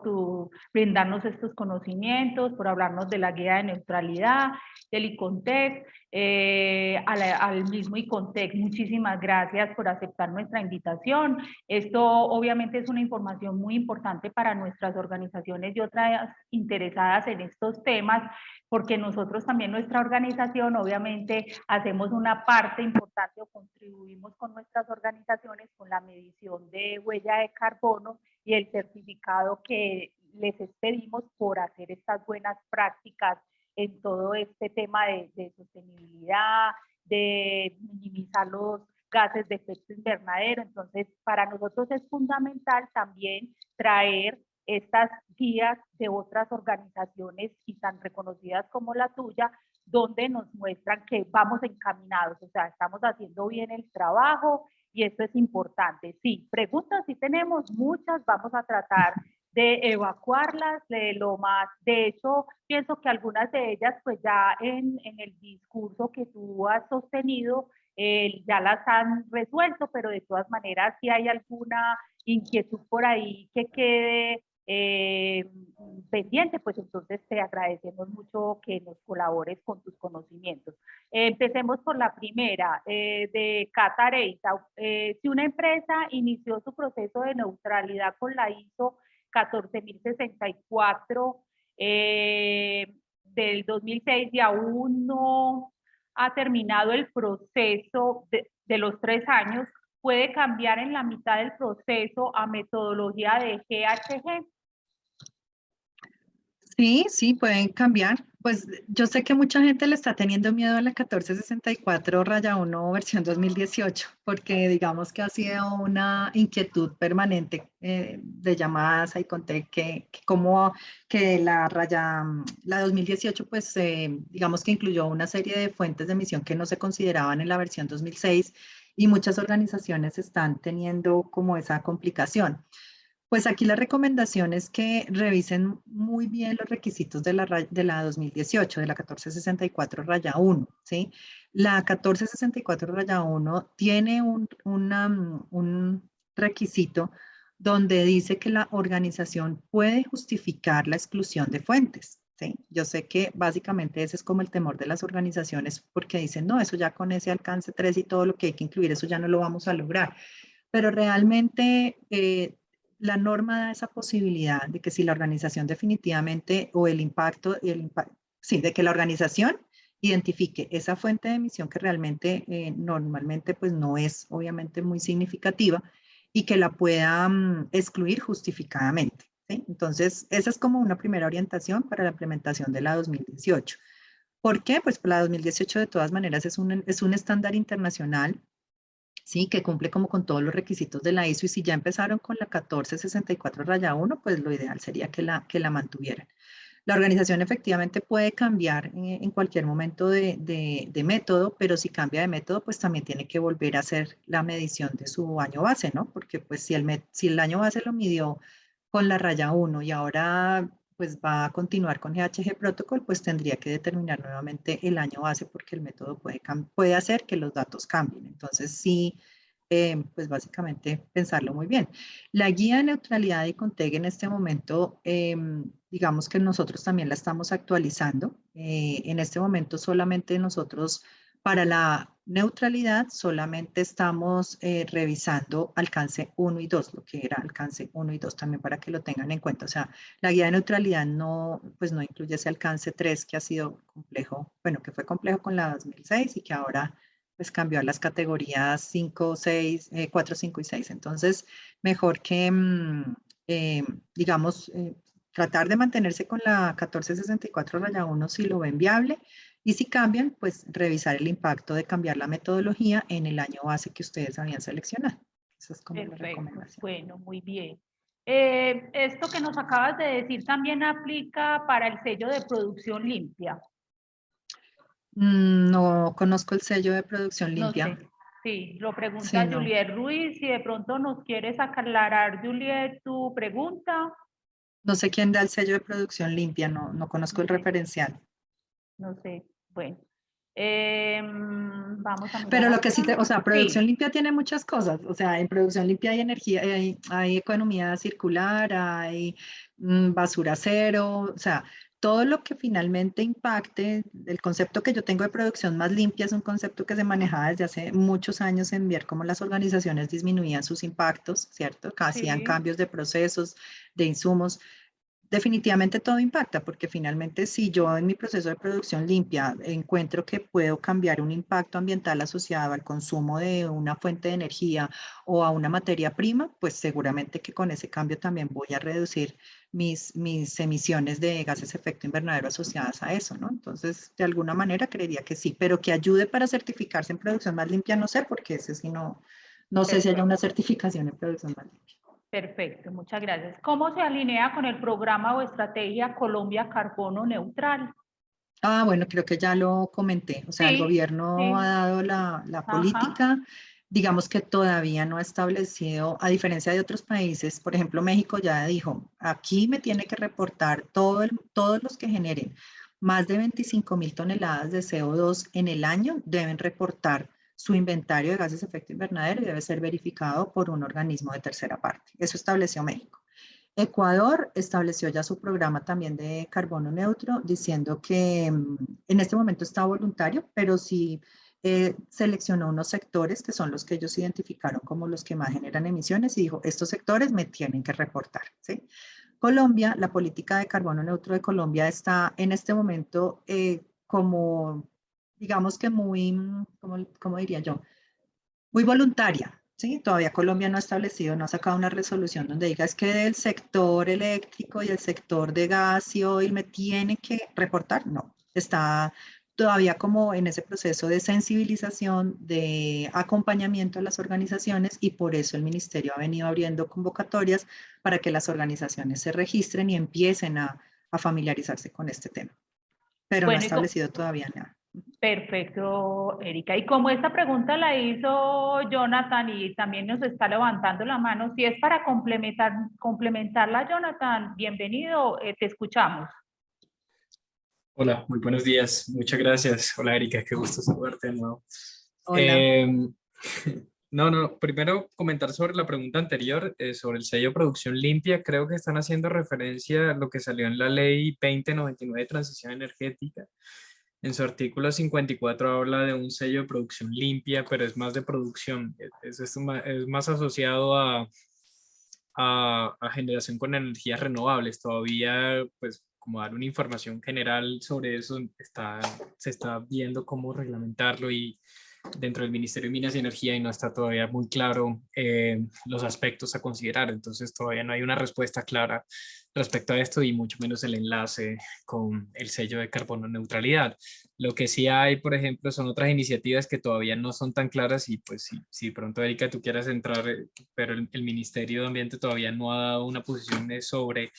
tu brindarnos estos conocimientos, por hablarnos de la guía de neutralidad, del Icontec, al mismo Icontec, muchísimas gracias por aceptar nuestra invitación. Esto obviamente es una información muy importante para nuestras organizaciones y otras interesadas en estos temas, porque nosotros también, nuestra organización, obviamente hacemos una parte importante o contribuimos con nuestras organizaciones con la medición de huella de carbono y el certificado que les pedimos por hacer estas buenas prácticas en todo este tema de sostenibilidad, de minimizar los gases de efecto invernadero. Entonces, para nosotros es fundamental también traer estas guías de otras organizaciones y tan reconocidas como la tuya, donde nos muestran que vamos encaminados, o sea, estamos haciendo bien el trabajo y esto es importante. Sí, preguntas sí tenemos muchas, vamos a tratar de evacuarlas de lo más, de hecho, pienso que algunas de ellas, pues ya en el discurso que tú has sostenido, ya las han resuelto, pero de todas maneras, si hay alguna inquietud por ahí que quede pendiente, pues entonces te agradecemos mucho que nos colabores con tus conocimientos. Empecemos por la primera, de Cata Areita. Si una empresa inició su proceso de neutralidad con la ISO 14064 del 2006 y aún no ha terminado el proceso de los 3 años, puede cambiar en la mitad del proceso a metodología de GHG. Sí, sí, pueden cambiar. Pues yo sé que mucha gente le está teniendo miedo a la 1464-1 versión 2018, porque digamos que ha sido una inquietud permanente de llamadas a Icontec, que como que la 2018, pues digamos que incluyó una serie de fuentes de emisión que no se consideraban en la versión 2006 y muchas organizaciones están teniendo como esa complicación. Pues aquí la recomendación es que revisen muy bien los requisitos de la 2018, de la 1464-1, ¿sí? La 1464-1 tiene un requisito donde dice que la organización puede justificar la exclusión de fuentes, ¿sí? Yo sé que básicamente ese es como el temor de las organizaciones porque dicen, no, eso ya con ese alcance 3 y todo lo que hay que incluir, eso ya no lo vamos a lograr. Pero realmente la norma da esa posibilidad de que si la organización definitivamente o sí, de que la organización identifique esa fuente de emisión que realmente normalmente pues no es obviamente muy significativa y que la pueda excluir justificadamente, ¿sí? Entonces, esa es como una primera orientación para la implementación de la 2018. ¿Por qué? Pues la 2018 de todas maneras es un estándar internacional, ¿sí? Que cumple como con todos los requisitos de la ISO, y si ya empezaron con la 1464-1, pues lo ideal sería que la mantuvieran. La organización efectivamente puede cambiar en cualquier momento de método, pero si cambia de método, pues también tiene que volver a hacer la medición de su año base, ¿no? Porque pues si el año base lo midió con la raya 1 y ahora pues va a continuar con GHG Protocol, pues tendría que determinar nuevamente el año base porque el método puede hacer que los datos cambien. Entonces sí, pues básicamente pensarlo muy bien. La guía de neutralidad de Icontec en este momento, digamos que nosotros también la estamos actualizando. En este momento solamente nosotros para la neutralidad solamente estamos revisando alcance 1 y 2, lo que era alcance 1 y 2 también para que lo tengan en cuenta. O sea, la guía de neutralidad no, pues no incluye ese alcance 3 que ha sido complejo, bueno, que fue complejo con la 2006 y que ahora pues cambió a las categorías 5, 6, 4, 5 y 6. Entonces, mejor que, digamos, tratar de mantenerse con la 1464-1 si lo ven viable, y si cambian, pues revisar el impacto de cambiar la metodología en el año base que ustedes habían seleccionado. Esa es como la recomendación. Bueno, muy bien. Esto que nos acabas de decir también aplica para el sello de producción limpia. No conozco el sello de producción limpia. No sé. Sí, lo pregunta Sí, no. Juliet Ruiz. Si de pronto nos quieres aclarar, Juliet, tu pregunta. No sé quién da el sello de producción limpia, no conozco el referencial. No sé, bueno. Vamos a mirar. Pero lo que sí, o sea, producción sí. limpia tiene muchas cosas. O sea, en producción limpia hay energía, hay economía circular, hay basura cero, o sea, todo lo que finalmente impacte. El concepto que yo tengo de producción más limpia es un concepto que se manejaba desde hace muchos años en ver cómo las organizaciones disminuían sus impactos, ¿cierto? Hacían cambios de procesos, de insumos. Definitivamente todo impacta, porque finalmente si yo en mi proceso de producción limpia encuentro que puedo cambiar un impacto ambiental asociado al consumo de una fuente de energía o a una materia prima, pues seguramente que con ese cambio también voy a reducir mis emisiones de gases de efecto invernadero asociadas a eso, ¿no? Entonces, de alguna manera creería que sí, pero que ayude para certificarse en producción más limpia, no sé, porque ese sí no sé si haya una certificación en producción más limpia. Perfecto, muchas gracias. ¿Cómo se alinea con el programa o estrategia Colombia Carbono Neutral? Ah, bueno, creo que ya lo comenté. O sea, el gobierno ha dado la política, digamos que todavía no ha establecido, a diferencia de otros países, por ejemplo, México ya dijo, aquí me tiene que reportar todos los que generen más de 25.000 toneladas de CO2 en el año, deben reportar su inventario de gases de efecto invernadero y debe ser verificado por un organismo de tercera parte. Eso estableció México. Ecuador estableció ya su programa también de carbono neutro, diciendo que en este momento está voluntario, pero sí seleccionó unos sectores que son los que ellos identificaron como los que más generan emisiones y dijo, estos sectores me tienen que reportar, ¿sí? Colombia, la política de carbono neutro de Colombia está en este momento como, digamos que muy, ¿cómo diría yo? Muy voluntaria, ¿sí? Todavía Colombia no ha establecido, no ha sacado una resolución donde diga es que el sector eléctrico y el sector de gas y oil me tiene que reportar. No, está todavía como en ese proceso de sensibilización, de acompañamiento a las organizaciones y por eso el ministerio ha venido abriendo convocatorias para que las organizaciones se registren y empiecen a familiarizarse con este tema. Pero no ha Bueno, establecido todavía nada. perfecto, Erika. Y como esta pregunta la hizo Jonathan y también nos está levantando la mano, si es para complementarla, Jonathan, bienvenido, te escuchamos. Hola, muy buenos días. Muchas gracias. Hola, Erika, qué gusto saludarte de nuevo. Hola. Primero comentar sobre la pregunta anterior, sobre el sello Producción Limpia. Creo que están haciendo referencia a lo que salió en la Ley 2099 de Transición Energética. En su artículo 54 habla de un sello de producción limpia, pero es más de producción. Es más asociado a generación con energías renovables. Todavía, pues, como dar una información general sobre eso, se está viendo cómo reglamentarlo y dentro del Ministerio de Minas y Energía y no está todavía muy claro los aspectos a considerar. Entonces todavía no hay una respuesta clara respecto a esto y mucho menos el enlace con el sello de carbono neutralidad. Lo que sí hay, por ejemplo, son otras iniciativas que todavía no son tan claras y pues si pronto, Erika, tú quieras entrar, pero el Ministerio de Ambiente todavía no ha dado una posición sobre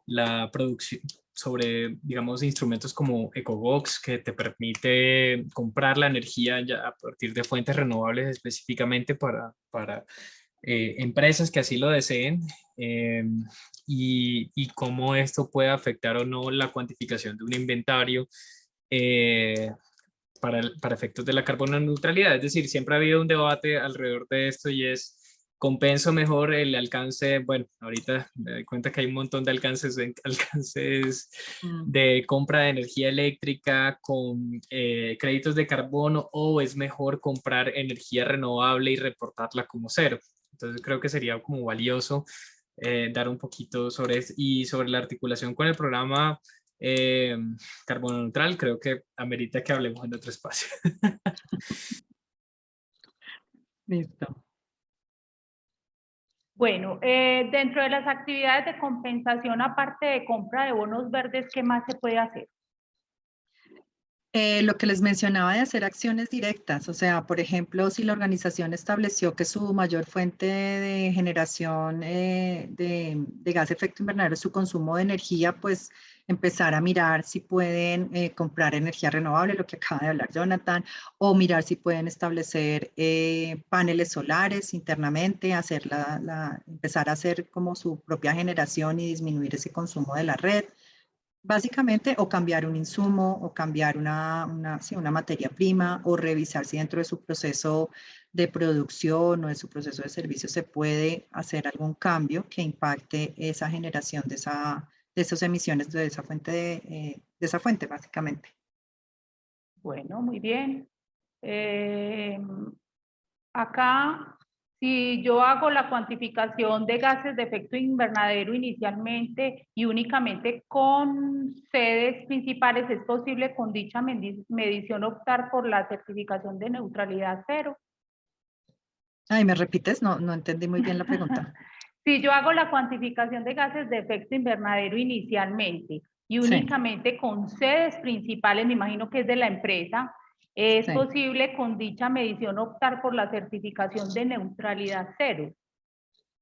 la producción, sobre, digamos, instrumentos como EcoBox, que te permite comprar la energía ya a partir de fuentes renovables específicamente para empresas que así lo deseen, y cómo esto puede afectar o no la cuantificación de un inventario para efectos de la carbono neutralidad. Es decir, siempre ha habido un debate alrededor de esto y es, ¿compenso mejor el alcance? Bueno, ahorita me doy cuenta que hay un montón de alcances de compra de energía eléctrica con créditos de carbono, o es mejor comprar energía renovable y reportarla como cero. Entonces creo que sería como valioso dar un poquito sobre esto y sobre la articulación con el programa carbono neutral. Creo que amerita que hablemos en otro espacio. Listo. Bueno, dentro de las actividades de compensación, aparte de compra de bonos verdes, ¿qué más se puede hacer? Lo que les mencionaba de hacer acciones directas, o sea, por ejemplo, si la organización estableció que su mayor fuente de generación de gas de efecto invernadero es su consumo de energía, pues empezar a mirar si pueden comprar energía renovable, lo que acaba de hablar Jonathan, o mirar si pueden establecer paneles solares internamente, empezar a hacer como su propia generación y disminuir ese consumo de la red. Básicamente, o cambiar un insumo, o cambiar una materia prima, o revisar si dentro de su proceso de producción o de su proceso de servicio se puede hacer algún cambio que impacte esa generación de esas emisiones de esa fuente, básicamente. Bueno, muy bien. Acá, si yo hago la cuantificación de gases de efecto invernadero inicialmente y únicamente con sedes principales, ¿es posible con dicha medición optar por la certificación de neutralidad cero? Ay, ¿me repites? No entendí muy bien la pregunta. Si yo hago la cuantificación de gases de efecto invernadero inicialmente y únicamente con sedes principales, me imagino que es de la empresa, ¿es posible con dicha medición optar por la certificación de neutralidad cero?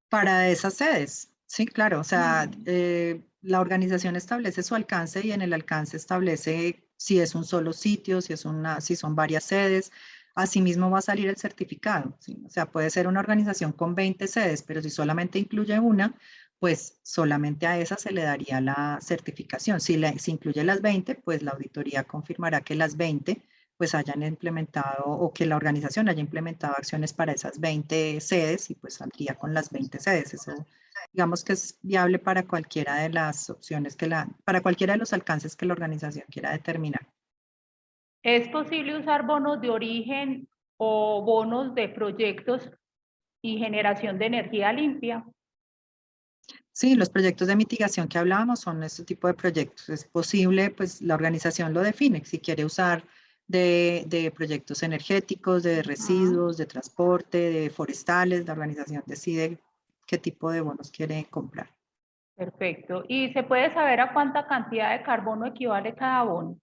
Para esas sedes, sí, claro. O sea, la organización establece su alcance y en el alcance establece si es un solo sitio, si son varias sedes. Asimismo va a salir el certificado, ¿sí? O sea, puede ser una organización con 20 sedes, pero si solamente incluye una, pues solamente a esa se le daría la certificación. Si incluye las 20, pues la auditoría confirmará que las 20 pues hayan implementado o que la organización haya implementado acciones para esas 20 sedes y pues saldría con las 20 sedes. Eso digamos que es viable para cualquiera de las opciones para cualquiera de los alcances que la organización quiera determinar. ¿Es posible usar bonos de origen o bonos de proyectos y generación de energía limpia? Sí, los proyectos de mitigación que hablábamos son este tipo de proyectos. Es posible, pues la organización lo define, si quiere usar de proyectos energéticos, de residuos, de transporte, de forestales, la organización decide qué tipo de bonos quiere comprar. Perfecto. ¿Y se puede saber a cuánta cantidad de carbono equivale cada bono?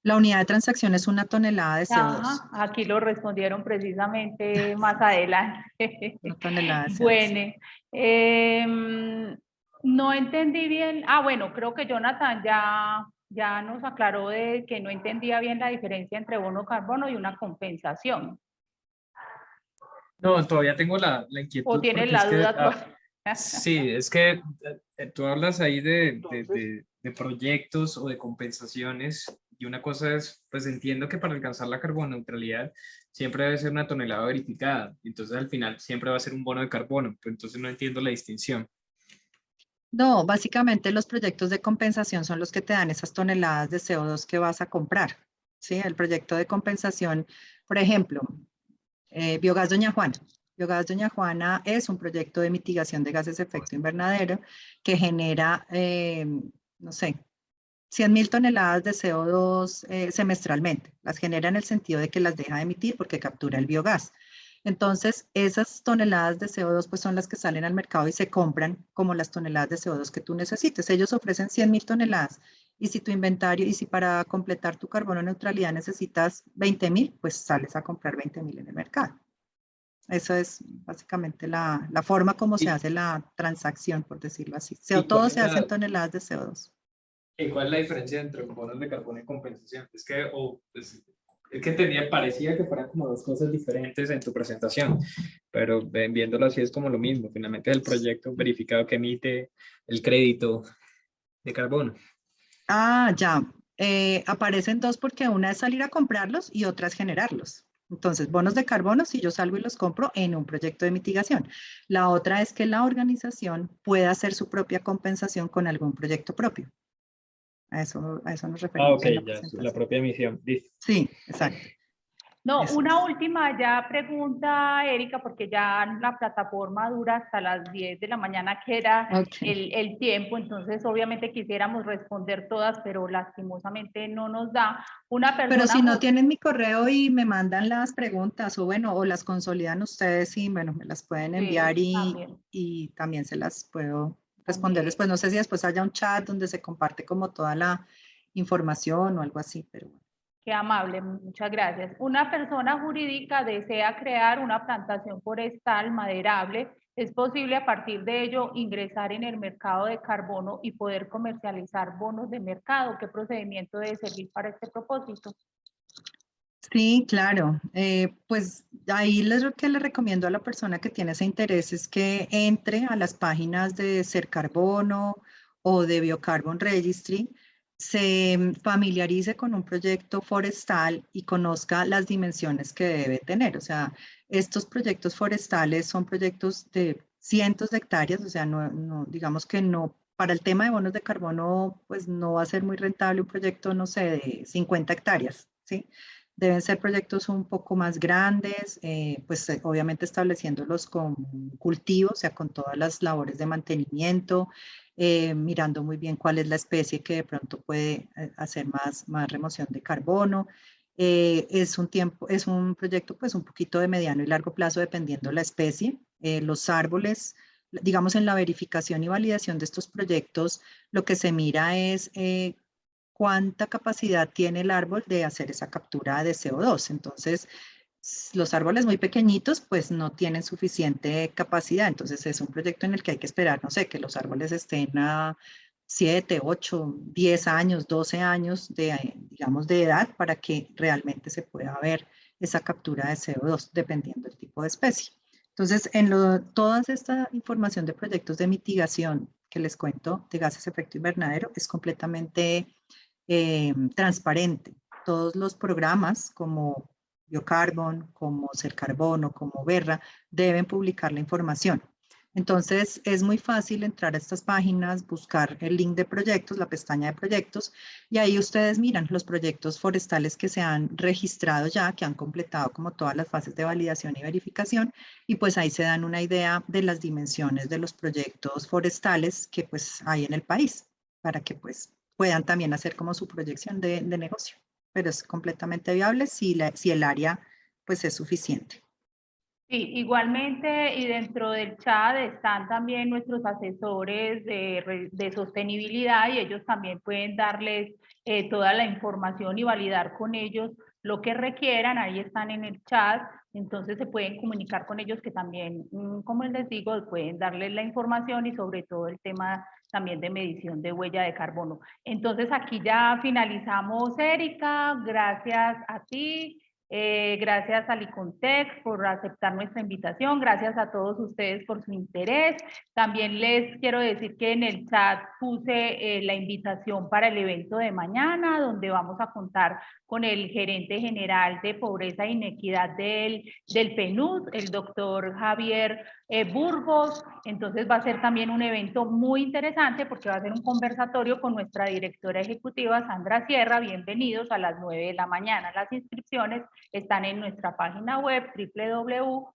La unidad de transacción es 1 tonelada de CO2. Ajá, aquí lo respondieron precisamente más adelante. 1 tonelada de CO2. Bueno, no entendí bien. Bueno, creo que Jonathan ya nos aclaró de que no entendía bien la diferencia entre bono carbono y una compensación. No, todavía tengo la ¿O inquietud tienes porque la es que, duda todavía? sí, es que tú hablas ahí de proyectos o de compensaciones y una cosa es, pues entiendo que para alcanzar la carboneutralidad siempre debe ser 1 tonelada verificada, entonces al final siempre va a ser un bono de carbono, pero entonces no entiendo la distinción. No, básicamente los proyectos de compensación son los que te dan esas toneladas de CO2 que vas a comprar. ¿Sí? El proyecto de compensación, por ejemplo, Biogás Doña Juana. Biogás Doña Juana es un proyecto de mitigación de gases de efecto invernadero que genera, no sé, 100.000 toneladas de CO2 semestralmente. Las genera en el sentido de que las deja de emitir porque captura el biogás. Entonces, esas toneladas de CO2 pues son las que salen al mercado y se compran como las toneladas de CO2 que tú necesites. Ellos ofrecen 100.000 toneladas y si tu inventario, y si para completar tu carbono neutralidad necesitas 20.000, pues sales a comprar 20.000 en el mercado. Eso es básicamente la forma como se hace la transacción, por decirlo así. Todo se hace en toneladas de CO2. ¿Y cuál es la diferencia entre bonos de carbono y compensación? Es que, pues, es que parecía que fueran como dos cosas diferentes en tu presentación, pero viéndolo así es como lo mismo. Finalmente es el proyecto verificado que emite el crédito de carbono. Ya. Aparecen dos porque una es salir a comprarlos y otra es generarlos. Entonces, bonos de carbono, si yo salgo y los compro en un proyecto de mitigación. La otra es que la organización pueda hacer su propia compensación con algún proyecto propio. A eso nos referimos Ok, en la ya, presentación. la propia emisión. Listo. Sí, exacto. No, Eso una es. última ya pregunta, Erika, porque ya la plataforma dura hasta las 10 de la mañana, que era el tiempo, entonces obviamente quisiéramos responder todas, pero lastimosamente no nos da. Una persona... Pero si no tienen mi correo y me mandan las preguntas, o bueno, o las consolidan ustedes y bueno, me las pueden enviar y también se las puedo responder después. No sé si después haya un chat donde se comparte como toda la información o algo así, pero bueno. Qué amable, muchas gracias. Una persona jurídica desea crear una plantación forestal maderable. ¿Es posible a partir de ello ingresar en el mercado de carbono y poder comercializar bonos de mercado? ¿Qué procedimiento debe servir para este propósito? Sí, claro. Pues ahí lo que le recomiendo a la persona que tiene ese interés es que entre a las páginas de Ser Carbono o de Biocarbon Registry, se familiarice con un proyecto forestal y conozca las dimensiones que debe tener. O sea, estos proyectos forestales son proyectos de cientos de hectáreas, o sea, digamos que no, para el tema de bonos de carbono, pues no va a ser muy rentable un proyecto, no sé, de 50 hectáreas, ¿sí? Deben ser proyectos un poco más grandes, pues obviamente estableciéndolos con cultivo, o sea, con todas las labores de mantenimiento, mirando muy bien cuál es la especie que de pronto puede hacer más remoción de carbono. Es un proyecto pues un poquito de mediano y largo plazo dependiendo la especie. Los árboles, digamos en la verificación y validación de estos proyectos, lo que se mira es cuánta capacidad tiene el árbol de hacer esa captura de CO2. Entonces, los árboles muy pequeñitos pues no tienen suficiente capacidad. Entonces, es un proyecto en el que hay que esperar, no sé, que los árboles estén a 7, 8, 10 años, 12 años digamos, de edad para que realmente se pueda ver esa captura de CO2, dependiendo del tipo de especie. Entonces, toda esta información de proyectos de mitigación que les cuento de gases de efecto invernadero es completamente transparente. todos los programas como Biocarbon, como Cercarbono, como Verra, deben publicar la información. Entonces, es muy fácil entrar a estas páginas, buscar el link de proyectos, la pestaña de proyectos, y ahí ustedes miran los proyectos forestales que se han registrado ya, que han completado como todas las fases de validación y verificación, y pues ahí se dan una idea de las dimensiones de los proyectos forestales que pues hay en el país, para que pues puedan también hacer como su proyección de negocio. Pero es completamente viable si el área pues es suficiente. Sí, igualmente, y dentro del chat están también nuestros asesores de sostenibilidad y ellos también pueden darles toda la información y validar con ellos lo que requieran. Ahí están en el chat, entonces se pueden comunicar con ellos que también, como les digo, pueden darles la información y sobre todo el tema también de medición de huella de carbono. Entonces aquí ya finalizamos, Erika, gracias a ti. Gracias a Licontec por aceptar nuestra invitación, gracias a todos ustedes por su interés. También les quiero decir que en el chat puse la invitación para el evento de mañana, donde vamos a contar con el gerente general de pobreza e inequidad del PNUD, el doctor Javier Burgos. Entonces va a ser también un evento muy interesante porque va a ser un conversatorio con nuestra directora ejecutiva, Sandra Sierra. Bienvenidos a las 9 de la mañana. Las inscripciones están en nuestra página web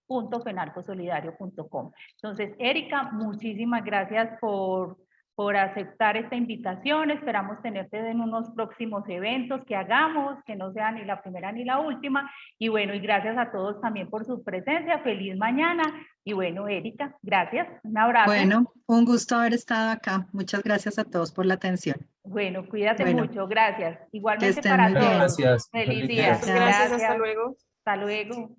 www.fenalcosolidario.com. Entonces, Erika, muchísimas gracias por aceptar esta invitación. Esperamos tenerte en unos próximos eventos que hagamos, que no sea ni la primera ni la última. Y bueno, y gracias a todos también por su presencia. Feliz mañana. Y bueno, Erika, gracias. Un abrazo. Bueno, un gusto haber estado acá. Muchas gracias a todos por la atención. Bueno, cuídate mucho. Gracias. Igualmente estén para muy todos. bien. Gracias. Feliz Feliz día. día. Gracias, hasta luego. Hasta luego.